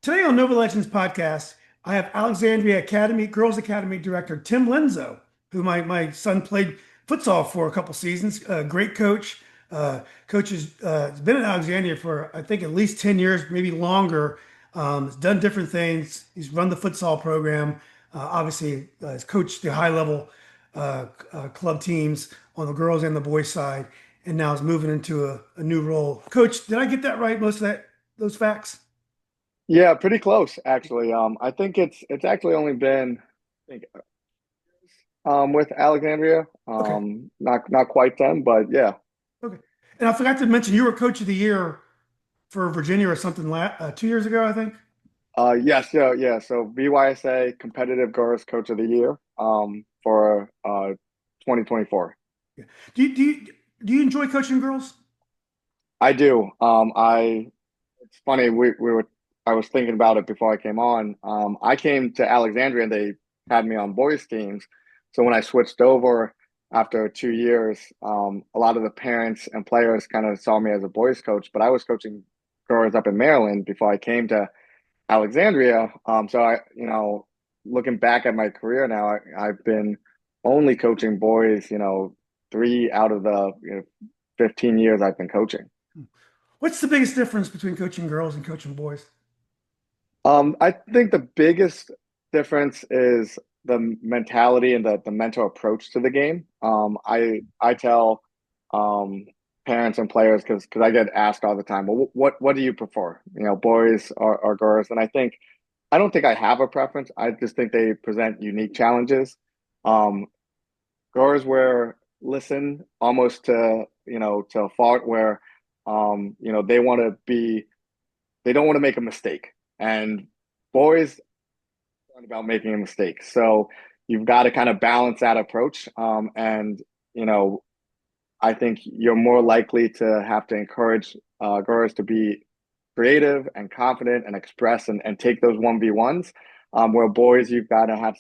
Today on Nova Legends podcast, I have Alexandria Academy Girls Academy director Tim Lenzo, who my son played futsal for a couple seasons. Great coach. Coach has been at Alexandria for I think at least 10 years, maybe longer. Has done different things. He's run the futsal program. Obviously, has coached the high level club teams on the girls and the boys side, and now is moving into a new role. Coach, did I get that right? Most of those facts? Yeah, pretty close actually. I think it's actually only been I think with Alexandria. Okay. Not quite 10, but yeah. Okay. And I forgot to mention you were coach of the year for Virginia or something 2 years ago, I think. Yes, yeah. So BYSA Competitive Girls Coach of the Year for 2024. Yeah. Do you enjoy coaching girls? I do. I It's funny we were I was thinking about it before I came on. I came to Alexandria and they had me on boys teams. So when I switched over after 2 years, a lot of the parents and players kind of saw me as a boys coach, but I was coaching girls up in Maryland before I came to Alexandria. So looking back at my career now, I've been only coaching boys, 3 out of the 15 years I've been coaching. What's the biggest difference between coaching girls and coaching boys? I think the biggest difference is the mentality and the mental approach to the game. I tell um, parents and players because I get asked all the time, well, what do you prefer? Boys or girls? And I don't think I have a preference. I just think they present unique challenges. Um, Girls where listen almost to a fault where they want to be they don't want to make a mistake. And boys aren't about making a mistake. So you've got to kind of balance that approach. And, you know, I think you're more likely to have to encourage girls to be creative and confident and express and take those 1v1s. Where boys, you've got to have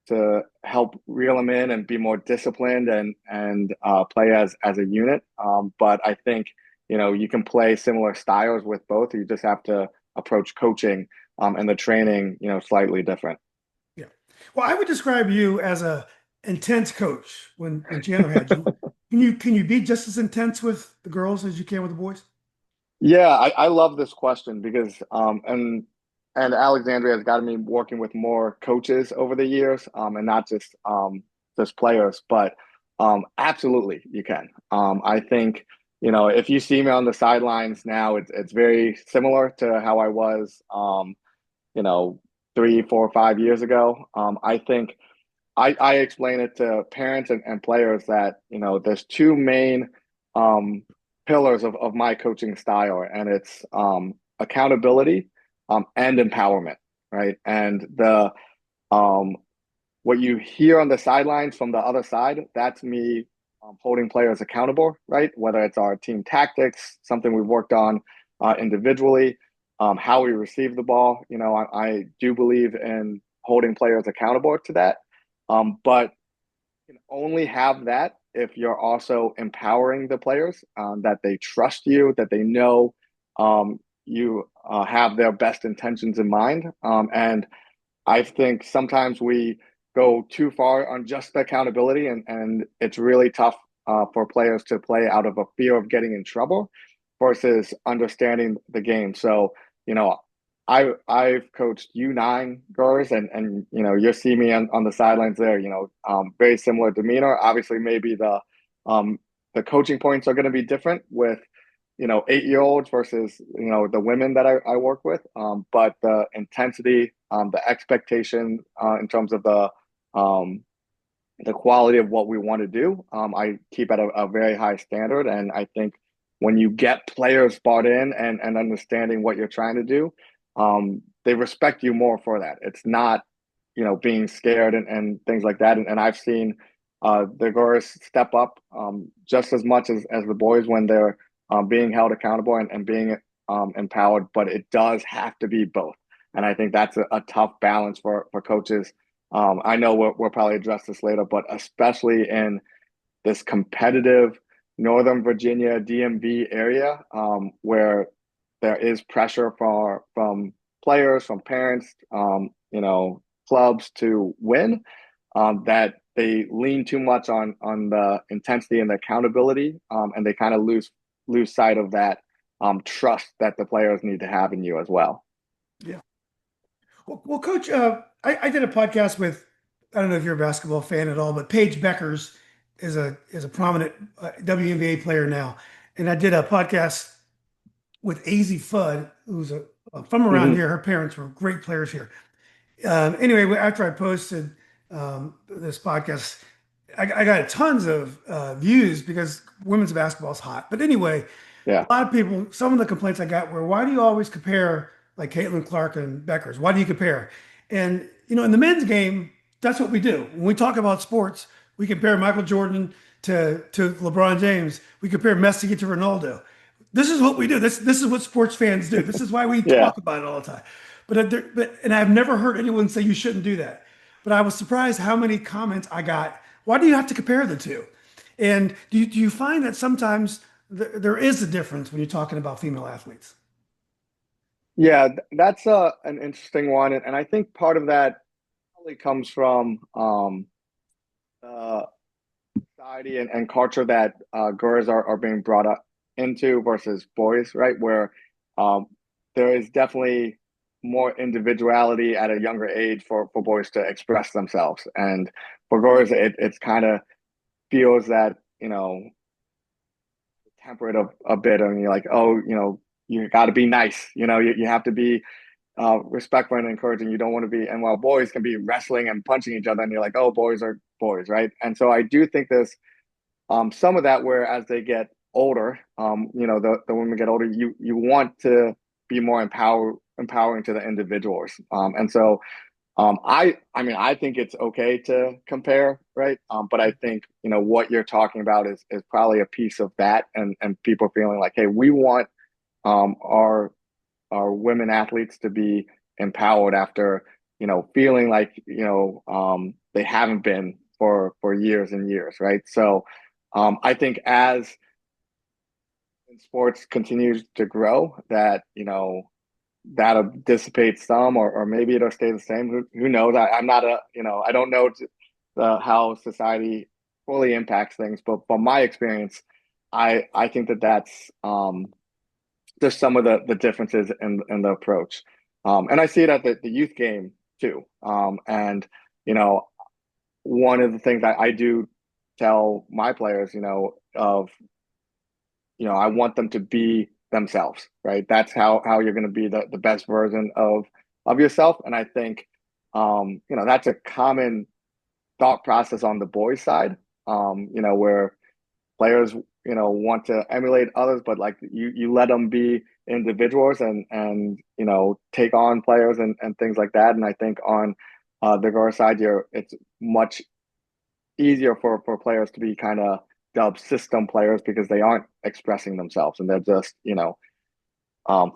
to help reel them in and be more disciplined and play as a unit. But I think you can play similar styles with both. You just have to approach coaching and the training slightly different. Yeah. Well, I would describe you as a intense coach when Chandler had you. Can you be just as intense with the girls as you can with the boys? Yeah, I love this question because and Alexandria has gotten me working with more coaches over the years, and not just players, but absolutely you can. I think if you see me on the sidelines now, it's very similar to how I was you know 3, 4, 5 years ago. I think I explain it to parents and players that there's two main um, pillars of my coaching style, and it's accountability and empowerment, right? And the what you hear on the sidelines from the other side, that's me holding players accountable, right? Whether it's our team tactics, something we've worked on individually, how we receive the ball. I do believe in holding players accountable to that. But you can only have that if you're also empowering the players, that they trust you, that they know you have their best intentions in mind. And I think sometimes we go too far on just the accountability, and it's really tough for players to play out of a fear of getting in trouble versus understanding the game. So, you know, I've coached U9 girls, and you'll see me on the sidelines there. Very similar demeanor. Obviously, maybe the coaching points are going to be different with 8-year-olds versus the women that I work with. But the intensity, the expectation in terms of the quality of what we want to do, I keep at a very high standard. And I think when you get players bought in and understanding what you're trying to do, they respect you more for that. It's not being scared and things like that. And I've seen the girls step up just as much as the boys when they're being held accountable and being empowered, but it does have to be both. And I think that's a tough balance for coaches. I know we'll probably address this later, but especially in this competitive Northern Virginia DMV area, where there is pressure from players, from parents, clubs to win, that they lean too much on the intensity and the accountability, and they kind of lose sight of that trust that the players need to have in you as well. Yeah. Well, Coach, I did a podcast with, I don't know if you're a basketball fan at all, but Paige Beckers is a prominent WNBA player now, and I did a podcast with AZ Fudd, who's from around Hmm. here. Her parents were great players here. Anyway, after I posted this podcast, I got tons of views because women's basketball is hot. But anyway, Yeah. a lot of people, some of the complaints I got were, why do you always compare like Caitlin Clark and Beckers? Why do you compare? And, in the men's game, that's what we do. When we talk about sports, we compare Michael Jordan to LeBron James. We compare Messi to Ronaldo. This is what we do. This is what sports fans do. This is why we Yeah. talk about it all the time. And I've never heard anyone say you shouldn't do that. But I was surprised how many comments I got. Why do you have to compare the two? And do you find that sometimes there is a difference when you're talking about female athletes? Yeah, that's an interesting one, and I think part of that probably comes from uh, society and culture that girls are being brought up into versus boys, right? Where um, there is definitely more individuality at a younger age for boys to express themselves, and for girls, it's kind of feels that temper it a bit, and you're like, oh, you got to be nice, you have to be respectful and encouraging. You don't want to be, and while boys can be wrestling and punching each other, and you're like, oh, boys are boys, right? And so I do think there's some of that where as they get older, the women get older, you want to be more empowering to the individuals. And so I mean, I think it's okay to compare, right? But I think, what you're talking about is probably a piece of that, and people feeling like, hey, we want our women athletes to be empowered after, feeling like, they haven't been for years and years, right? So I think as sports continues to grow, that, that'll dissipate some, or maybe it'll stay the same. Who knows? I'm not I don't know how society fully impacts things, but from my experience, I think that's just some of the differences in the approach. And I see it at the youth game too. And, you know, one of the things I do tell my players, of, I want them to be themselves, right? That's how you're going to be the best version of yourself. And I think, that's a common thought process on the boys' side, where players, want to emulate others, but like you let them be individuals and take on players and things like that. And I think on the girl side, it's much easier for players to be kind of dubbed system players because they aren't expressing themselves and they're just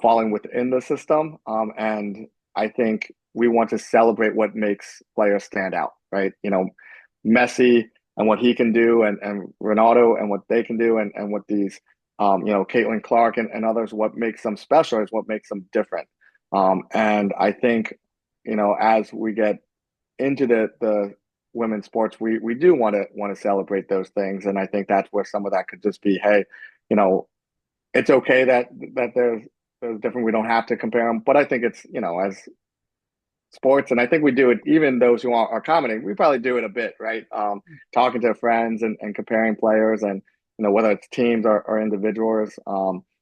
falling within the system. And I think we want to celebrate what makes players stand out, right? Messi and what he can do, and Ronaldo and what they can do, and what these, Caitlin Clark and others, what makes them special is what makes them different. And I think, as we get into the women's sports, we do want to celebrate those things, and I think that's where some of that could just be, hey, you know, it's okay that there's different. We don't have to compare them, but I think it's as sports, and I think we do it. Even those who are commenting, we probably do it a bit, right? Talking to friends and comparing players, and whether it's teams or individuals.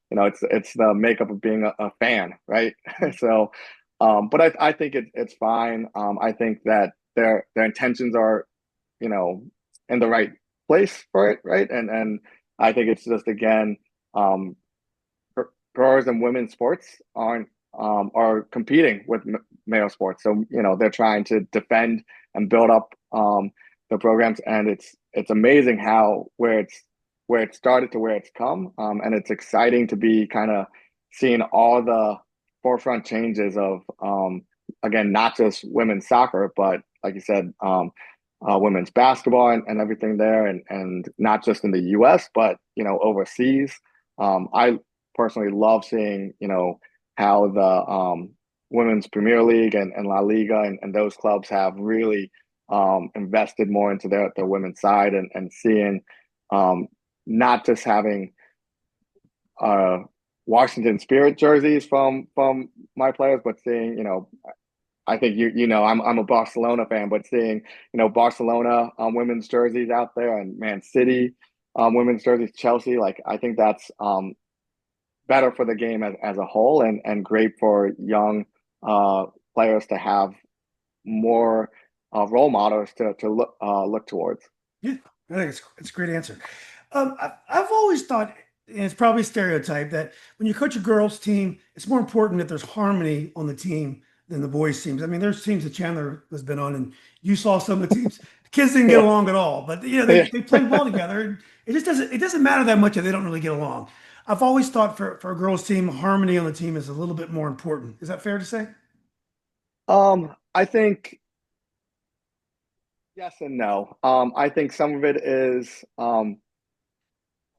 It's the makeup of being a fan, right? So, but I think it's fine. I think that their intentions are in the right place for it, right? And I think it's just again. Um, Girls and women's sports are competing with male sports. So they're trying to defend and build up the programs, and it's amazing how where it started to where it's come, and it's exciting to be kind of seeing all the forefront changes of again, not just women's soccer, but like you said, women's basketball and everything there, and not just in the U.S. but overseas. I personally love seeing, how the Women's Premier League and La Liga, and those clubs have really invested more into their women's side, and seeing um, not just having uh, Washington Spirit jerseys from my players, but seeing, I think I'm a Barcelona fan, but seeing, Barcelona women's jerseys out there, and Man City women's jerseys, Chelsea, like I think that's better for the game as a whole, and great for young uh, players to have more role models to look towards. Yeah, I think it's a great answer. I've always thought, and it's probably a stereotype, that when you coach a girls' team, it's more important that there's harmony on the team than the boys' teams. I mean, there's teams that Chandler has been on, and you saw some of the teams. The kids didn't get Yeah, along at all, but yeah. they play well together. It doesn't matter that much if they don't really get along. I've always thought for a girls' team, harmony on the team is a little bit more important. Is that fair to say? I think yes and no. I think some of it is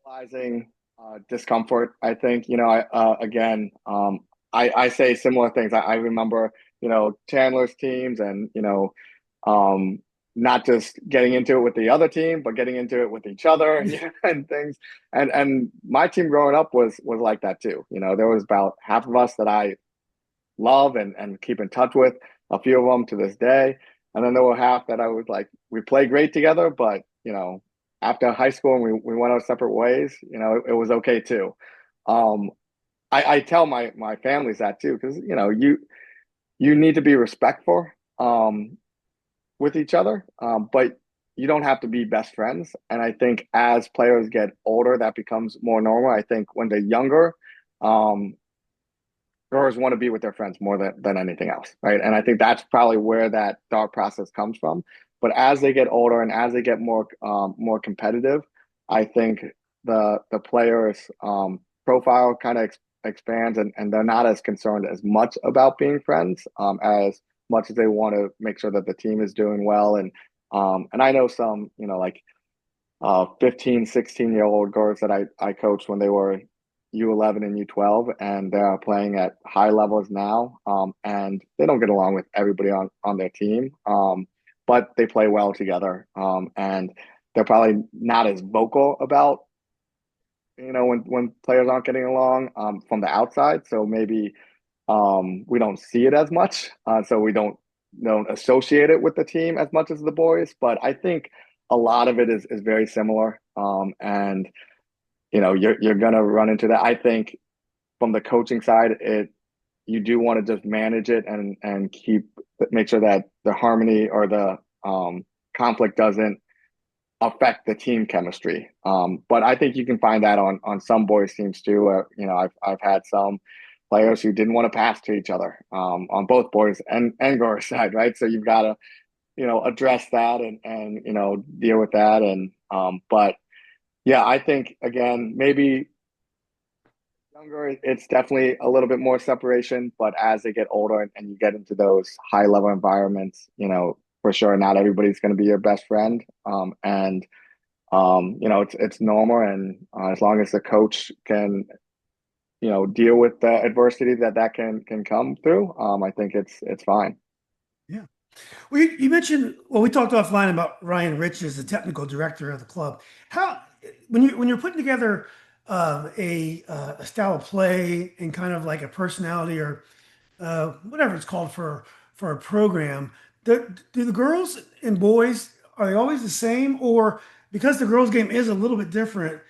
realizing discomfort. I think, again, I say similar things. I remember, Chandler's teams, and, um, not just getting into it with the other team, but getting into it with each other, and things. And my team growing up was like that too. There was about half of us that I love and keep in touch with, a few of them to this day. And then there were half that I was like, we play great together, but after high school and we went our separate ways, it was okay too. Um, I tell my families that too, because you need to be respectful with each other, but you don't have to be best friends. And I think as players get older, that becomes more normal. I think when they're younger, um, growers want to be with their friends more than anything else, right? And I think that's probably where that thought process comes from. But as they get older and as they get more competitive, I think the players' profile kind of expands, and they're not as concerned as much about being friends, as much as they want to make sure that the team is doing well. And I know some, like 15, 16-year-old girls that I coached when they were U11 and U12, and they're playing at high levels now. And they don't get along with everybody on their team, but they play well together. And they're probably not as vocal about, when players aren't getting along from the outside. So maybe we don't see it as much. So we don't associate it with the team as much as the boys. But I think a lot of it is very similar. And you're gonna run into that. I think from the coaching side, you do want to just manage it and make sure that the harmony or the conflict doesn't affect the team chemistry. But I think you can find that on some boys teams too. I've had some players who didn't want to pass to each other on both boys and girls side, right? So you've got to address that and deal with that. And but yeah, I think again, maybe younger, it's definitely a little bit more separation, but as they get older and you get into those high level environments, for sure, not everybody's going to be your best friend. And it's normal, and as long as the coach can, deal with the adversity that can come through, I think it's fine. Yeah. Well, you mentioned, well, we talked offline about Ryan Rich as the technical director of the club. How, when you're putting together a style of play and kind of like a personality or whatever it's called for a program, do the girls and boys, are they always the same, or because the girls' game is a little bit different,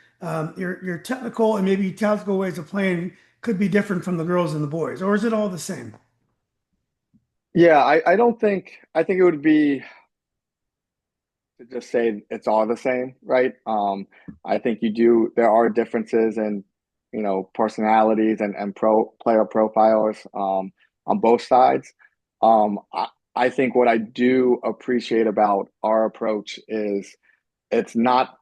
your technical and maybe tactical ways of playing could be different from the girls and the boys, or is it all the same? Yeah, I don't think I think it would be to just say it's all the same, right? I think there are differences in, personalities and player profiles on both sides. I think what I do appreciate about our approach is it's not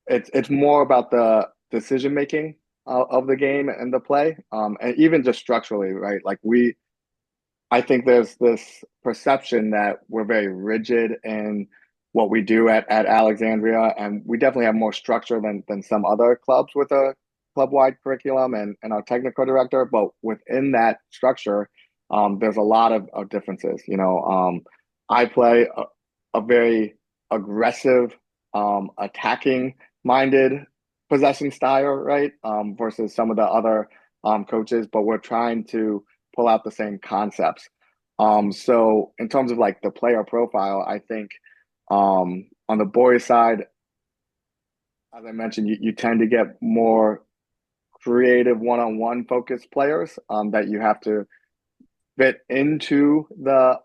it's more about the decision making of the game and the play, and even just structurally, right? Like I think there's this perception that we're very rigid in what we do at Alexandria, and we definitely have more structure than some other clubs with a club wide curriculum and our technical director. But within that structure, there's a lot of differences. I play a very aggressive, attacking minded possession style, right? Versus some of the other coaches, but we're trying to pull out the same concepts. So in terms of like the player profile, I think on the boys' side, as I mentioned, you tend to get more creative one-on-one focused players that you have to fit into the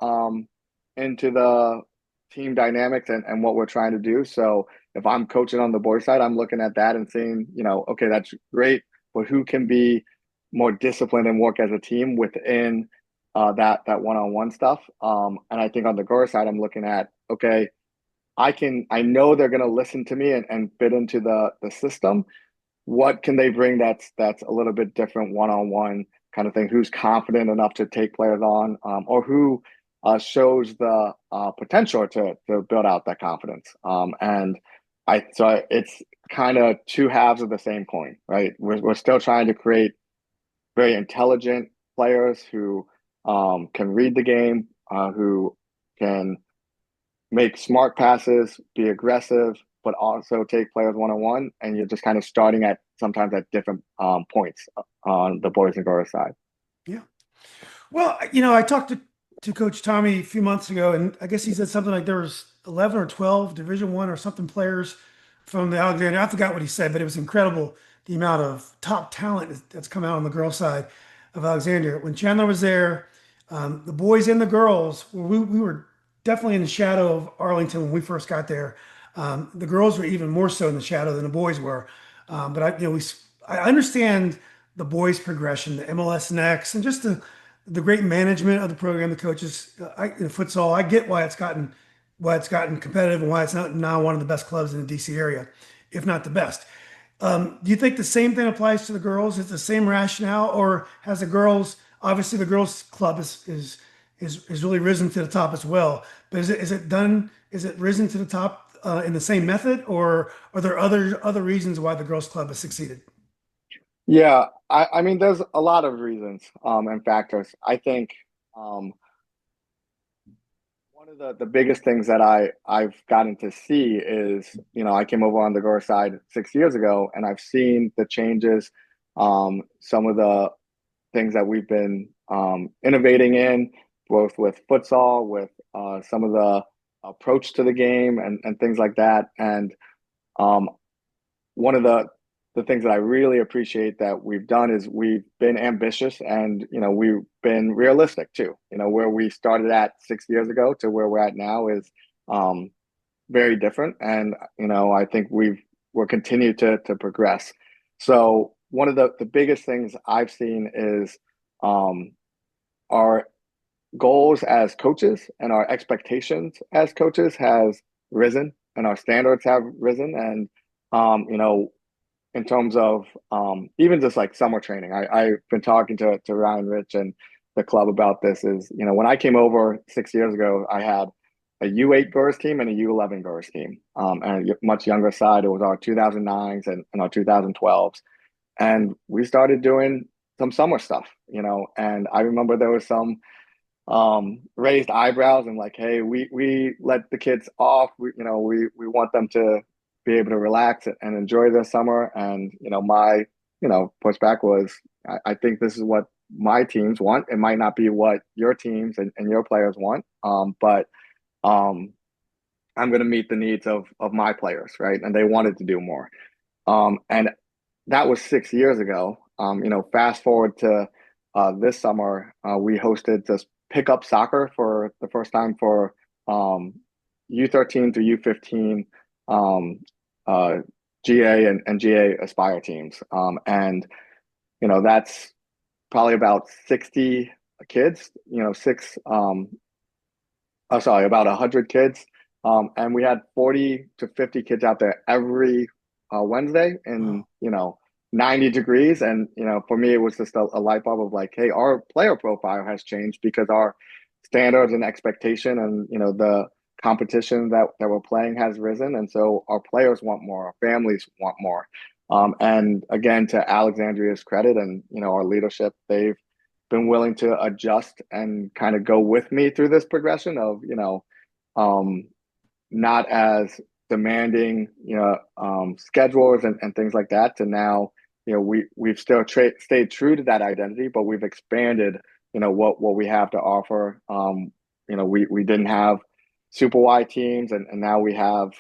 team dynamics and what we're trying to do. So if I'm coaching on the boys' side, I'm looking at that and saying, okay, that's great, but who can be more disciplined and work as a team within that one-on-one stuff. And I think on the girls' side, I'm looking at, okay, I know they're gonna listen to me and fit into the system. What can they bring that's a little bit different one-on-one kind of thing? Who's confident enough to take players on, or who shows the potential to build out that confidence? And it's kind of two halves of the same coin, right? We're still trying to create very intelligent players who can read the game, who can make smart passes, be aggressive, but also take players one on one. And you're just kind of starting at sometimes at different points on the boys and girls side. Yeah. Well, I talked to Coach Tommy a few months ago, and I guess he said something like there was 11 or 12 Division One or something players from the Alexandria. I forgot what he said, but it was incredible the amount of top talent that's come out on the girls' side of Alexandria. When Chandler was there, the boys and the girls, we were definitely in the shadow of Arlington when we first got there. The girls were even more so in the shadow than the boys were. But I understand the boys' progression, the MLS next, and just the great management of the program, the coaches, in futsal. I get why it's gotten competitive and why it's not now one of the best clubs in the DC area, if not the best. Do you think the same thing applies to the girls? Is it the same rationale, or has the girls obviously the girls club is really risen to the top as well? But is it risen to the top in the same method, or are there other reasons why the girls club has succeeded? Yeah, I mean, there's a lot of reasons and factors. I think um, one of the biggest things that I've gotten to see is, I came over on the girls side 6 years ago, and I've seen the changes, some of the things that we've been innovating in, both with futsal, with some of the approach to the game and things like that. And um, one of the things that I really appreciate that we've done is we've been ambitious and we've been realistic too. Where we started at 6 years ago to where we're at now is um, very different, and I think we're continued to progress. So one of the biggest things I've seen is um, our goals as coaches and our expectations as coaches has risen, and our standards have risen, and in terms of even just like summer training. I've been talking to Ryan Rich and the club about this is, when I came over 6 years ago, I had a U8 girls team and a U11 girls team. And a much younger side, it was our 2009s and our 2012s. And we started doing some summer stuff, and I remember there was some raised eyebrows and like, hey, we let the kids off. We want them to be able to relax and enjoy their summer. And my pushback was, I think this is what my teams want. It might not be what your teams and your players want, but um, I'm going to meet the needs of my players, right? And they wanted to do more. And that was 6 years ago. Fast forward to this summer, we hosted this pickup soccer for the first time for U13 to U15 um, uh, GA and GA Aspire teams. And that's probably about 60 kids, six, oh, sorry, about 100 kids. And we had 40 to 50 kids out there every Wednesday in, Wow. 90 degrees. And, for me, it was just a light bulb of like, hey, our player profile has changed because our standards and expectation and, the competition that we're playing has risen. And so our players want more, our families want more. And again, to Alexandria's credit and, our leadership, they've been willing to adjust and kind of go with me through this progression of, um, not as demanding, schedules and things like that to now, we've still stayed true to that identity, but we've expanded, what we have to offer. We didn't have Super Y teams, and now we have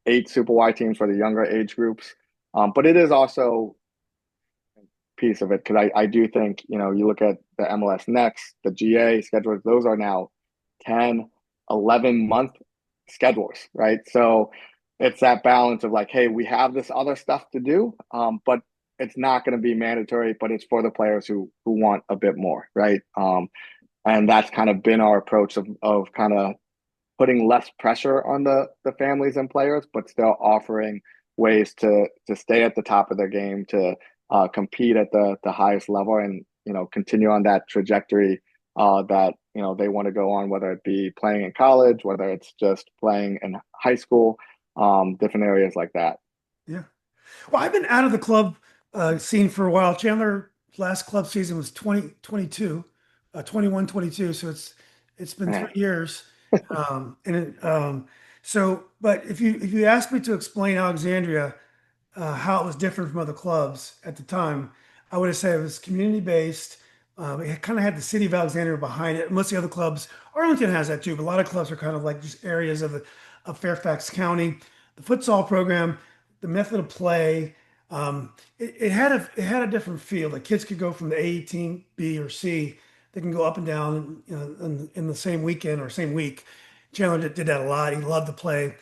8 Super Y teams for the younger age groups. But it is also piece of it because I do think, you look at the MLS Next, the GA schedules, those are now 10, 11-month schedules, right? So it's that balance of like, hey, we have this other stuff to do, but it's not going to be mandatory, but it's for the players who want a bit more, right? And that's kind of been our approach of kind of putting less pressure on the families and players, but still offering ways to stay at the top of their game, to compete at the highest level, and continue on that trajectory that they want to go on, whether it be playing in college, whether it's just playing in high school, different areas like that. Yeah. Well, I've been out of the club scene for a while. Chandler last club season was 2022, 21, 22. So it's been Man. 3 years. And but if you ask me to explain Alexandria, how it was different from other clubs at the time, I would have said it was community based. It kind of had the city of Alexandria behind it. Most of the other clubs, Arlington has that too, but a lot of clubs are kind of like just areas of Fairfax County. The futsal program, the method of play, it had a different feel. The kids could go from the A team, B or C. They can go up and down, in the same weekend or same week. Chandler did that a lot. He loved to play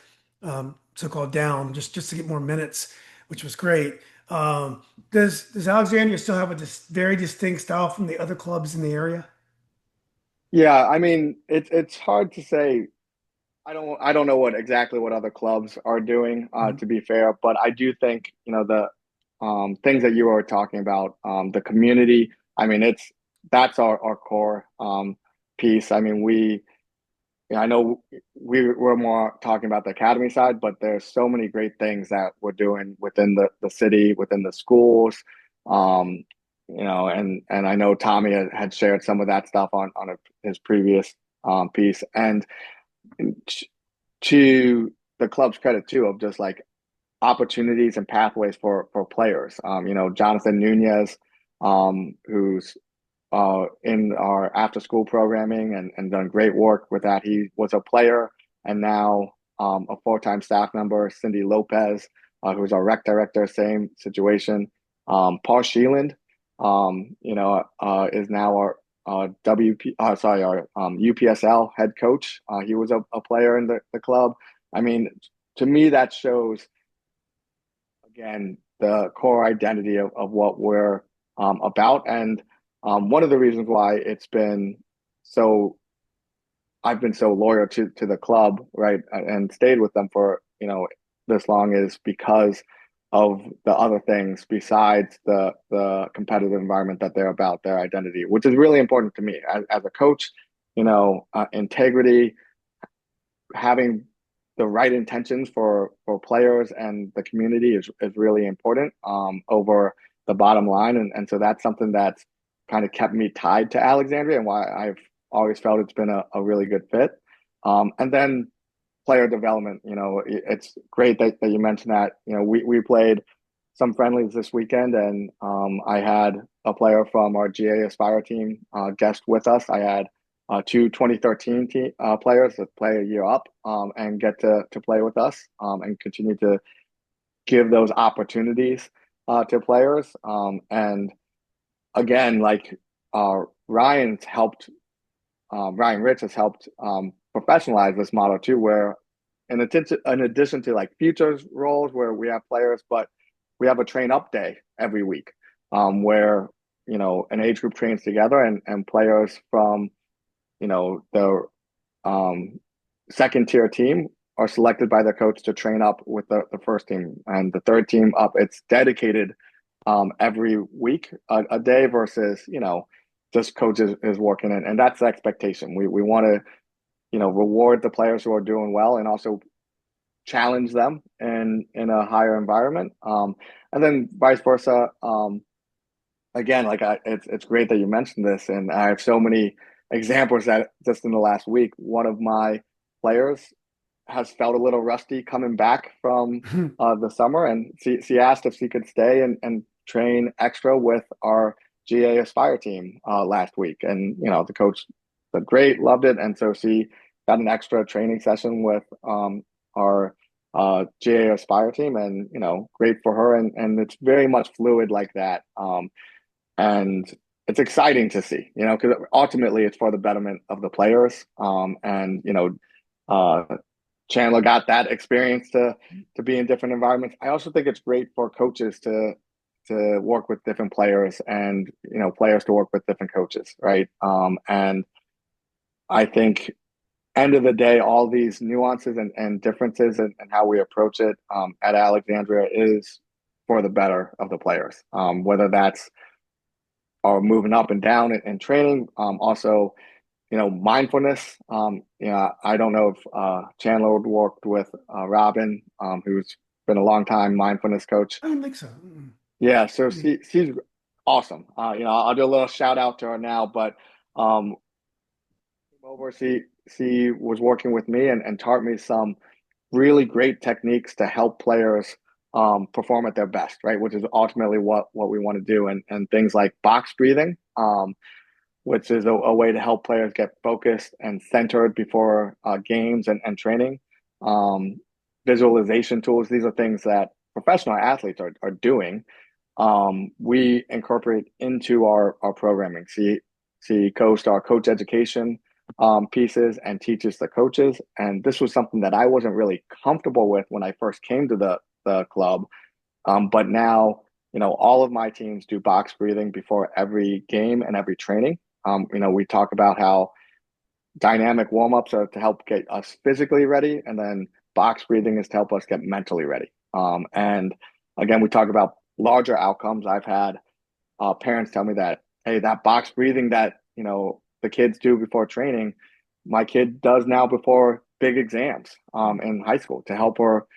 so-called down just to get more minutes, which was great. Does Alexandria still have a very distinct style from the other clubs in the area? Yeah, I mean, it's hard to say. I don't know what other clubs are doing, Mhm. to be fair, but I do think, the things that you were talking about, the community. I mean, that's our core piece. I mean, I know we're more talking about the academy side, but there's so many great things that we're doing within the city, within the schools. Um, and I know Tommy had shared some of that stuff on his previous piece. And to the club's credit too, of just like opportunities and pathways for players. Jonathan Nunez, who's in our after school programming and done great work with that. He was a player and now a full-time staff member. Cindy Lopez, who's our rec director, same situation. Paul Sheeland, is now our our UPSL head coach. He was a player in the club. I mean, to me, that shows again the core identity of what we're about. And one of the reasons why so I've been so loyal to the club, right, and stayed with them for this long is because of the other things besides the competitive environment that they're about, their identity, which is really important to me as a coach. Integrity, having the right intentions for players and the community is really important over the bottom line. And so that's something that's kind of kept me tied to Alexandria and why I've always felt it's been a really good fit. And then player development, it's great that you mentioned that. We played some friendlies this weekend, and I had a player from our GA Aspire team guest with us. I had two 2013 players that play a year up and get to play with us and continue to give those opportunities to players. And again, like Ryan's helped, Ryan Rich has helped professionalize this model too, where in addition to like futures roles where we have players, but we have a train up day every week where an age group trains together and players from the um, second tier team are selected by their coach to train up with the first team and the third team up. It's dedicated every week, a day versus, just coaches is working in. And that's the expectation. We want to, reward the players who are doing well and also challenge them in a higher environment. And then vice versa. again, it's great that you mentioned this, and I have so many examples that just in the last week, one of my players has felt a little rusty coming back from the summer, and she asked if she could stay and train extra with our GA Aspire team last week, and the coach said great, loved it, and so she got an extra training session with our GA Aspire team, and great for her, and it's very much fluid like that. And it's exciting to see, because ultimately it's for the betterment of the players. And Chandler got that experience to be in different environments. I also think it's great for coaches to work with different players, and players to work with different coaches, right? And I think end of the day, all these nuances and differences and how we approach it at Alexandria is for the better of the players, whether that's are moving up and down in training. Also, mindfulness. I don't know if Chandler worked with Robin, who's been a long time mindfulness coach. I don't think so. Mm. Yeah, so Mm. she's awesome. I'll do a little shout out to her now, but um, over she was working with me and taught me some really great techniques to help players perform at their best, right? Which is ultimately what we want to do, and things like box breathing, which is a way to help players get focused and centered before games and training. Um, Visualization tools, these are things that professional athletes are doing. We incorporate into our programming. She coached our coach education pieces and teaches the coaches. And this was something that I wasn't really comfortable with when I first came to the club. But now, all of my teams do box breathing before every game and every training. We talk about how dynamic warm-ups are to help get us physically ready, and then box breathing is to help us get mentally ready. And again, we talk about larger outcomes. I've had parents tell me that, hey, that box breathing that the kids do before training, my kid does now before big exams in high school to help her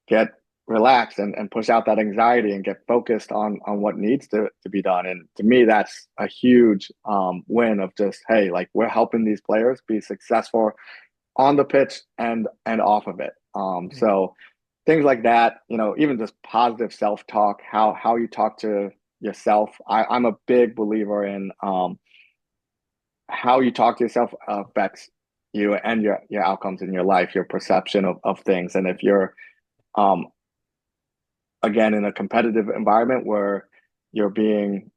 get relaxed and push out that anxiety and get focused on what needs to be done. And to me, that's a huge win of just, hey, like we're helping these players be successful on the pitch and off of it. Yeah. So things like that, even just positive self-talk, how you talk to yourself. I'm a big believer in how you talk to yourself affects you and your outcomes in your life, your perception of things. And if you're um, again in a competitive environment where you're being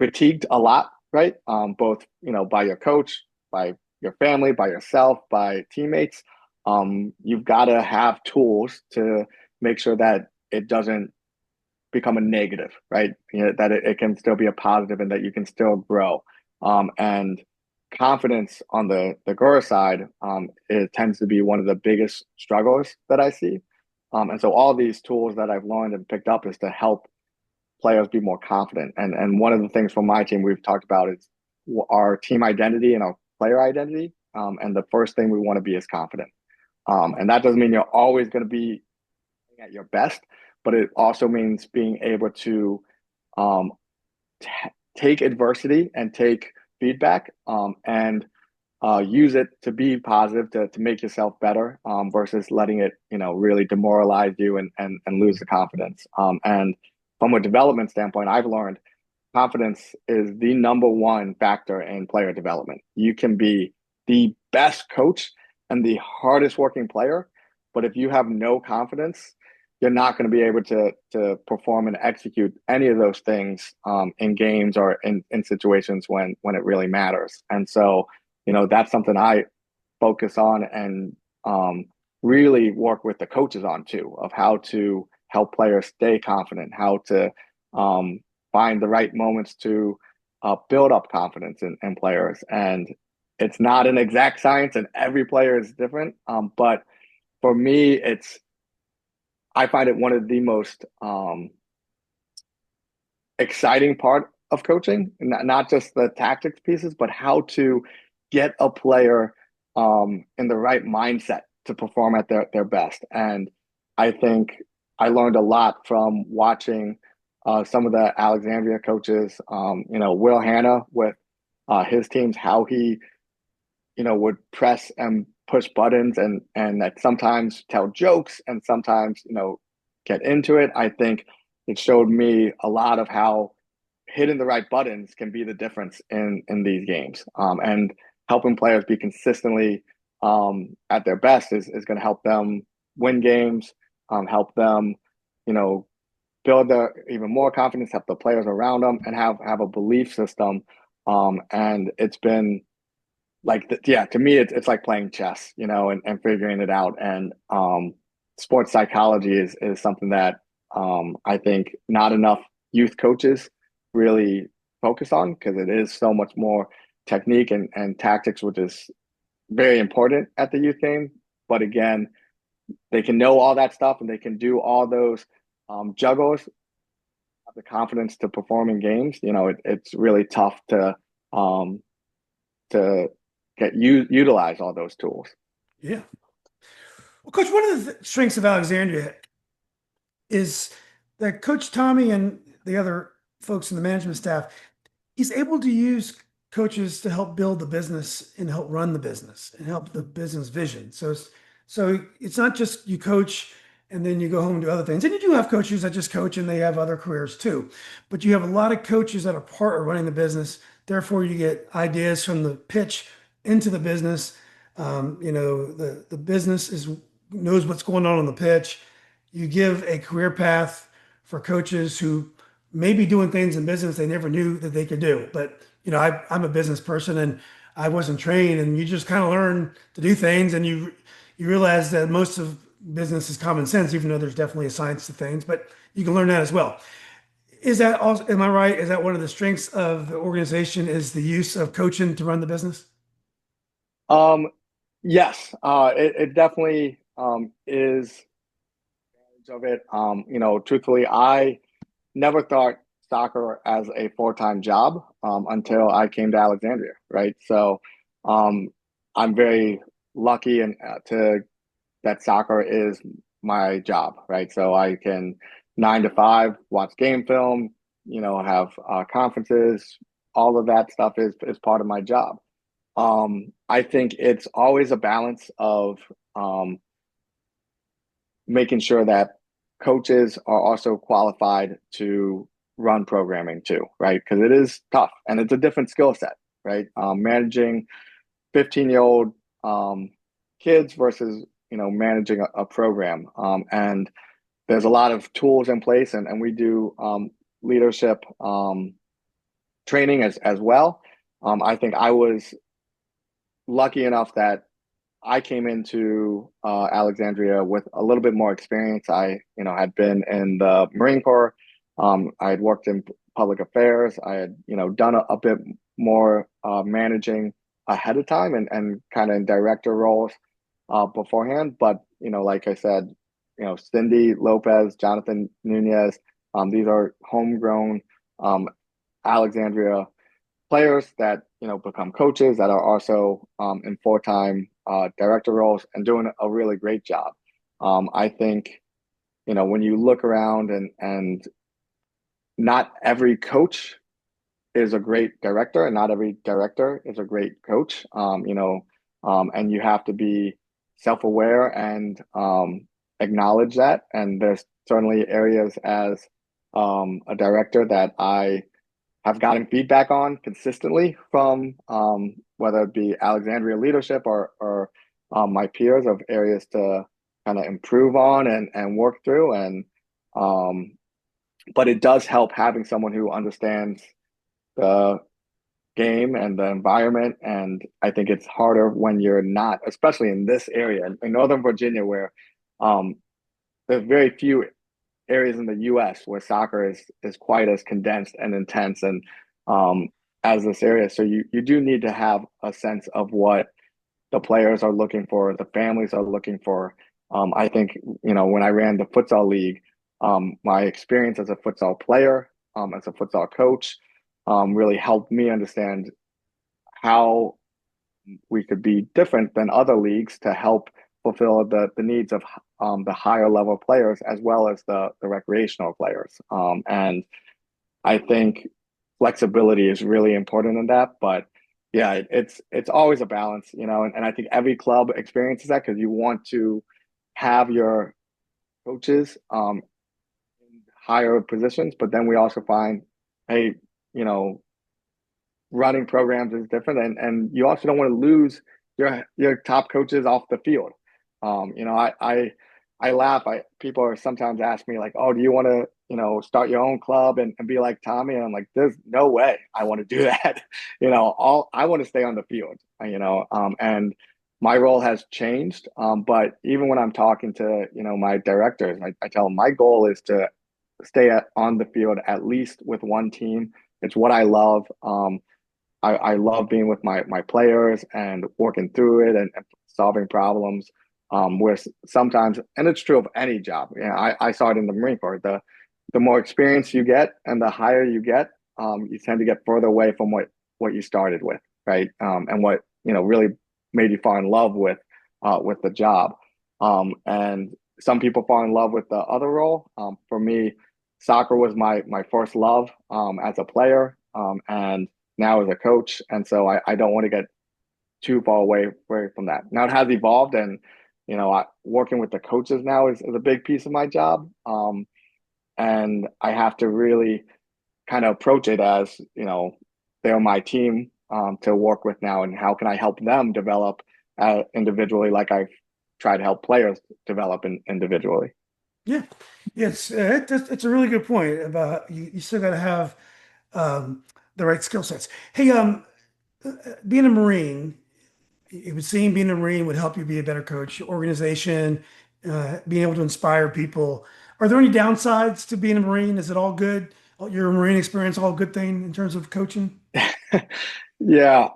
critiqued a lot, right? Both by your coach, by your family, by yourself, by teammates. You've got to have tools to make sure that it doesn't become a negative, right? That it can still be a positive and that you can still grow. And confidence on the grower side, it tends to be one of the biggest struggles that I see. And so all these tools that I've learned and picked up is to help players be more confident. And one of the things from my team we've talked about is our team identity and our player identity. And the first thing we want to be is confident. And that doesn't mean you're always going to be at your best, but it also means being able to um, t- take adversity and take feedback and use it to be positive to make yourself better versus letting it really demoralize you and lose the confidence. And from a development standpoint, I've learned confidence is the number one factor in player development. You can be the best coach and the hardest working player, but if you have no confidence, you're not going to be able to perform and execute any of those things in games or in situations when it really matters. And so, that's something I focus on and really work with the coaches on too, of how to help players stay confident, how to find the right moments to build up confidence in players. And it's not an exact science, and every player is different. But for me, I find it one of the most exciting part of coaching, not just the tactics pieces, but how to get a player in the right mindset to perform at their best. And I think I learned a lot from watching some of the Alexandria coaches, Will Hanna with his teams, how he would press and push buttons and that sometimes tell jokes and sometimes, get into it. I think it showed me a lot of how hitting the right buttons can be the difference in these games. And helping players be consistently at their best is going to help them win games, help them, you know, build their even more confidence, help the players around them, and have a belief system. And it's been like yeah, to me it's like playing chess, and figuring it out. And sports psychology is something that I think not enough youth coaches really focus on, because it is so much more technique and tactics, which is very important at the youth game. But again, they can know all that stuff and they can do all those juggles, have the confidence to perform in games. It's really tough um, to utilize all those tools. Yeah. Well, Coach, one of the strengths of Alexandria is that Coach Tommy and the other folks in the management staff, he's able to use coaches to help build the business and help run the business and help the business vision. So it's not just you coach and then you go home and do other things. And you do have coaches that just coach and they have other careers too. But you have a lot of coaches that are part of running the business. Therefore, you get ideas from the pitch into the business. The business is knows what's going on the pitch. You give a career path for coaches who may be doing things in business they never knew that they could do. But I'm a business person and I wasn't trained, and you just kind of learn to do things, and you realize that most of business is common sense, even though there's definitely a science to things. But you can learn that as well. Is that also? Am I right? Is that one of the strengths of the organization? Is the use of coaching to run the business? Um, yes, it definitely is of it. Truthfully, I never thought soccer as a full-time job until I came to Alexandria, right? So um, I'm very lucky and to that soccer is my job, right? So I can 9 to 5 watch game film, have conferences, all of that stuff is part of my job. I think it's always a balance of um, making sure that coaches are also qualified to run programming too, right? Because it is tough and it's a different skill set, right? Managing 15-year-old kids versus managing a program, and there's a lot of tools in place, and we do leadership training as well. I think I was lucky enough that I came into Alexandria with a little bit more experience. I, had been in the Marine Corps. I had worked in public affairs. I had, done a bit more managing ahead of time and kind of in director roles beforehand. But, like I said, Cindy Lopez, Jonathan Nunez, these are homegrown Alexandria players that become coaches that are also in full-time director roles and doing a really great job. I think when you look around and not every coach is a great director and not every director is a great coach. And you have to be self-aware and acknowledge that. And there's certainly areas as a director that I have gotten feedback on consistently from whether it be Alexandria leadership or my peers, of areas to kind of improve on and work through. And but it does help having someone who understands the game and the environment. And I think it's harder when you're not, especially in this area in Northern Virginia, where um, there's very few areas in the U.S. where soccer is quite as condensed and intense and as this area. So you do need to have a sense of what the players are looking for, the families are looking for. I think when I ran the futsal league, my experience as a futsal player, as a futsal coach, really helped me understand how we could be different than other leagues to help fulfill the needs of the higher level players as well as the recreational players. And I think flexibility is really important in that. But yeah, it's always a balance, and I think every club experiences that because you want to have your coaches in higher positions, but then we also find, hey, you know, running programs is different, and you also don't want to lose your top coaches off the field. I laugh. People are sometimes ask me like, "Oh, do you want to start your own club and be like Tommy?" And I'm like, "There's no way I want to do that." All I want to stay on the field. And my role has changed. But even when I'm talking to my directors, I tell them my goal is to stay on the field at least with one team. It's what I love. I love being with my players and working through it and solving problems. Where sometimes, and it's true of any job. I saw it in the Marine Corps. The more experience you get and the higher you get, you tend to get further away from what you started with, right? And what really made you fall in love with the job. And some people fall in love with the other role. For me, soccer was my first love as a player, and now as a coach. And so I don't want to get too far away from that. Now it has evolved, and working with the coaches now is a big piece of my job. And I have to really kind of approach it as they're my team to work with now, and how can I help them develop individually, like I've tried to help players develop individually. Yeah, it's a really good point about you still got to have the right skill sets. Hey, being a Marine, it would seem being a Marine would help you be a better coach, organization, being able to inspire people. Are there any downsides to being a Marine? Is it all good? Your Marine experience, all good thing in terms of coaching? Yeah.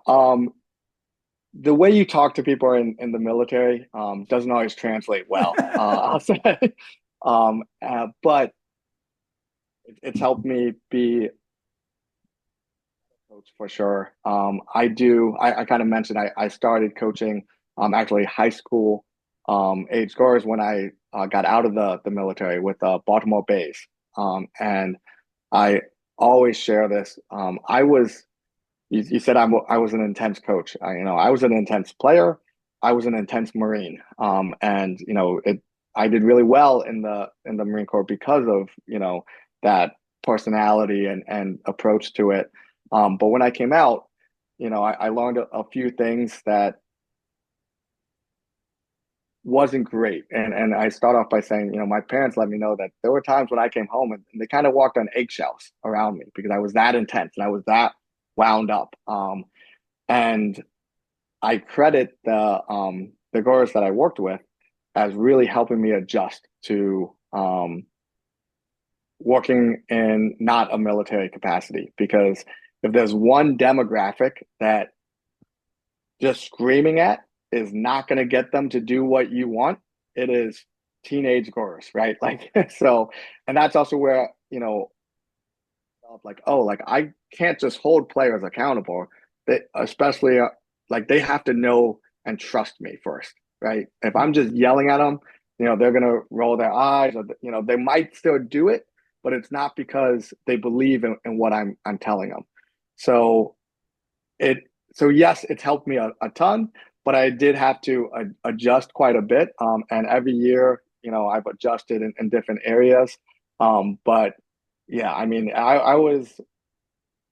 The way you talk to people in the military doesn't always translate well, I'll say. But it's helped me be a coach for sure. I kind of mentioned I started coaching actually high school age scores when I got out of the military with Baltimore base. And I always share this. You said I was an intense coach. I was an intense player. I was an intense Marine. And I did really well in the Marine Corps because of that personality and approach to it. But when I came out, I learned a few things that wasn't great. And I start off by saying, my parents let me know that there were times when I came home and they kind of walked on eggshells around me because I was that intense and I was that wound up. And I credit the girls that I worked with as really helping me adjust to working in not a military capacity. Because if there's one demographic that just screaming at is not going to get them to do what you want, it is teenage girls, right? Like, so, and that's also where, like, oh, like I can't just hold players accountable. They, especially like they have to know and trust me first, right? If I'm just yelling at them, they're going to roll their eyes or, they might still do it, but it's not because they believe in what I'm telling them. So it so yes, it's helped me a ton, but I did have to adjust quite a bit. And every year, I've adjusted in different areas. But yeah, I mean, I was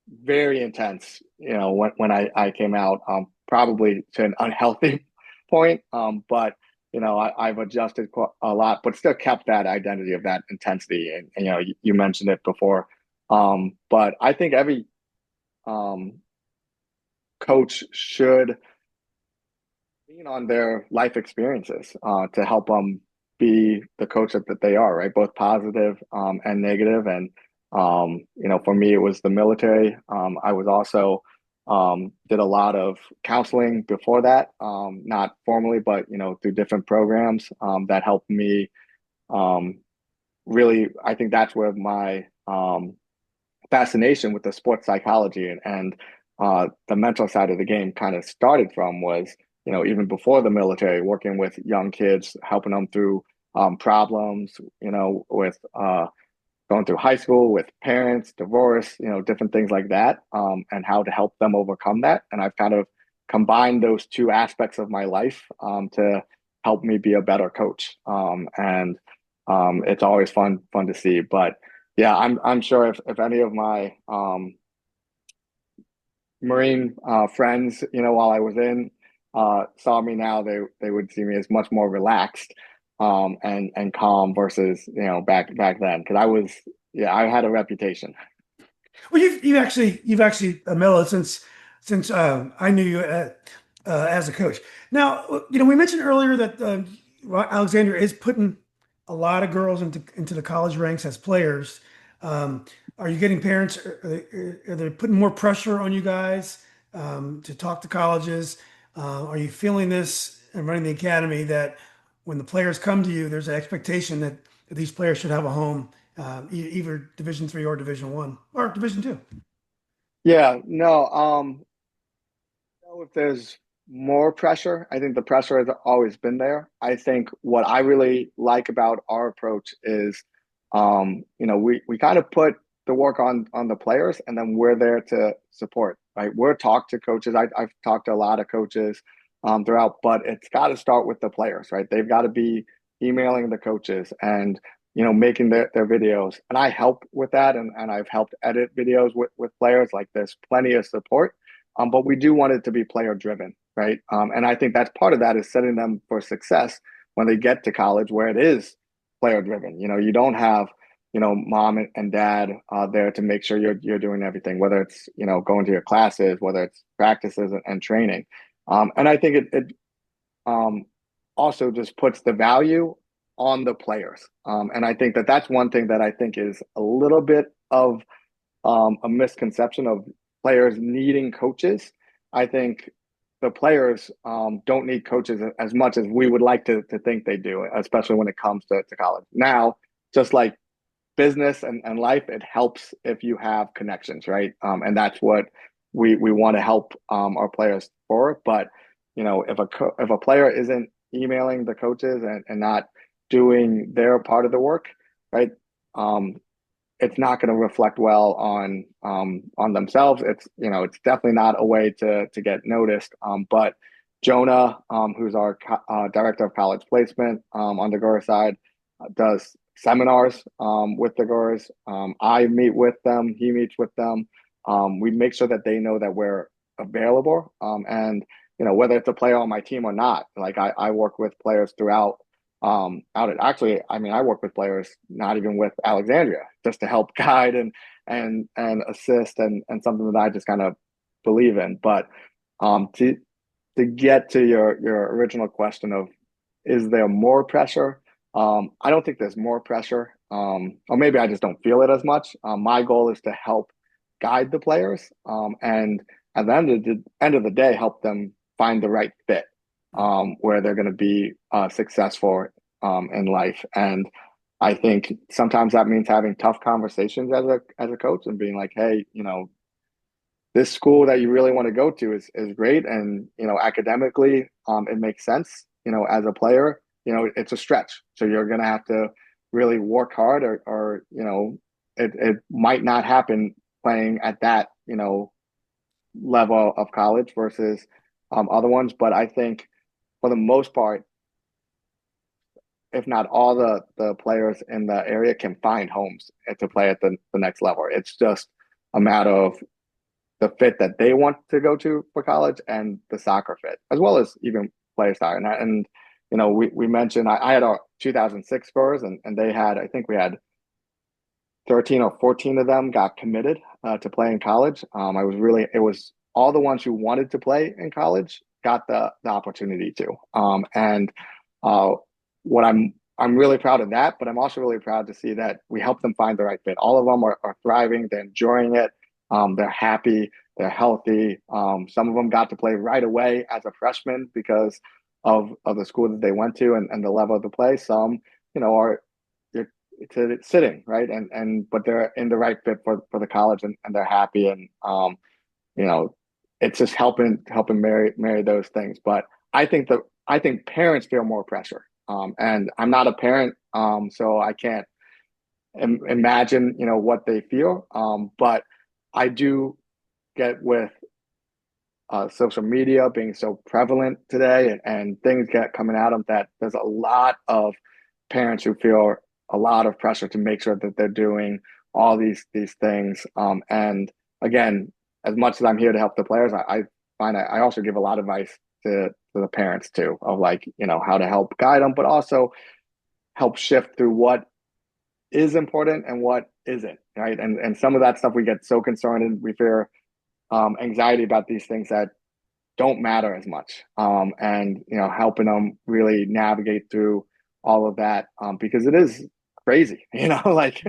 very intense, when I came out, probably to an unhealthy point. But I've adjusted a lot, but still kept that identity of that intensity. And you mentioned it before. But I think every um, coach should lean on their life experiences to help them be the coach that they are, right? Both positive and negative. And for me, it was the military. I was also did a lot of counseling before that, not formally, but through different programs that helped me um, really. I think that's where my fascination with the sports psychology and the mental side of the game kind of started from was, even before the military, working with young kids, helping them through problems, with going through high school, with parents, divorce, different things like that, and how to help them overcome that. And I've kind of combined those two aspects of my life to help me be a better coach. And it's always fun to see. But yeah, I'm sure if any of my Marine friends, while I was in, saw me now, they would see me as much more relaxed and calm versus back then, because yeah, I had a reputation. Well, you've actually mellowed since I knew you as a coach. Now, we mentioned earlier that Alexandria is putting a lot of girls into the college ranks as players. Um, are you getting parents? Are they putting more pressure on you guys to talk to colleges? Are you feeling this and running the academy that when the players come to you, there's an expectation that these players should have a home, either Division 3 or Division 1 or Division 2? Yeah, no, know if there's more pressure. I think the pressure has always been there. I think what I really like about our approach is, we kind of put the work on the players, and then we're there to support. Right, we're talk to coaches. I've talked to a lot of coaches throughout, but it's got to start with the players. Right, they've got to be emailing the coaches and making their videos, and I help with that, and I've helped edit videos with players. Like, there's plenty of support, but we do want it to be player driven, right? And I think that's part of that is setting them for success when they get to college, where it is player driven. You don't have mom and dad there to make sure you're doing everything, whether it's going to your classes, whether it's practices and training. And I think it um, also just puts the value on the players. And I think that's one thing that I think is a little bit of a misconception of players needing coaches. I think the players don't need coaches as much as we would like to think they do, especially when it comes to college. Now, just like business and life, it helps if you have connections, right? And that's what we want to help our players for. But if a player isn't emailing the coaches and not doing their part of the work, right? Um, it's not going to reflect well on themselves. It's definitely not a way to get noticed. But Jonah, who's our director of college placement on the girls side, does seminars with the girls. I meet with them. He meets with them. We make sure that they know that we're available. And whether it's a player on my team or not, like I work with players throughout out at actually, I mean, I work with players not even with Alexandria, just to help guide and assist, and something that I just kind of believe in. But to get to your original question of, is there more pressure? I don't think there's more pressure, or maybe I just don't feel it as much. My goal is to help guide the players, and at the end of the day, help them find the right fit, where they're going to be successful in life. And I think sometimes that means having tough conversations as a coach and being like, hey, this school that you really want to go to is great, and academically, it makes sense. As a player, it's a stretch, so you're going to have to really work hard, or it might not happen playing at that level of college versus other ones. But I think for the most part, if not all the players in the area can find homes to play at the next level. It's just a matter of the fit that they want to go to for college and the soccer fit, as well as even player soccer. And we mentioned I had our 2006 scores, and they had, I think we had 13 or 14 of them got committed to play in college. It was all the ones who wanted to play in college got the opportunity to. And what I'm really proud of that, but I'm also really proud to see that we help them find the right fit. All of them are thriving, they're enjoying it, they're happy, they're healthy. Some of them got to play right away as a freshman because of the school that they went to and the level of the play. Some, are sitting, right, but they're in the right fit for the college, and they're happy, and you know it's just helping marry those things. But I think parents feel more pressure And I'm not a parent, so I can't imagine, what they feel. But I do get with social media being so prevalent today and things get coming at them that there's a lot of parents who feel a lot of pressure to make sure that they're doing all these things. And again, as much as I'm here to help the players, I find I also give a lot of advice to the parents too, of like, how to help guide them, but also help shift through what is important and what isn't, right? And some of that stuff we get so concerned and we fear anxiety about these things that don't matter as much. And helping them really navigate through all of that, because it is crazy, like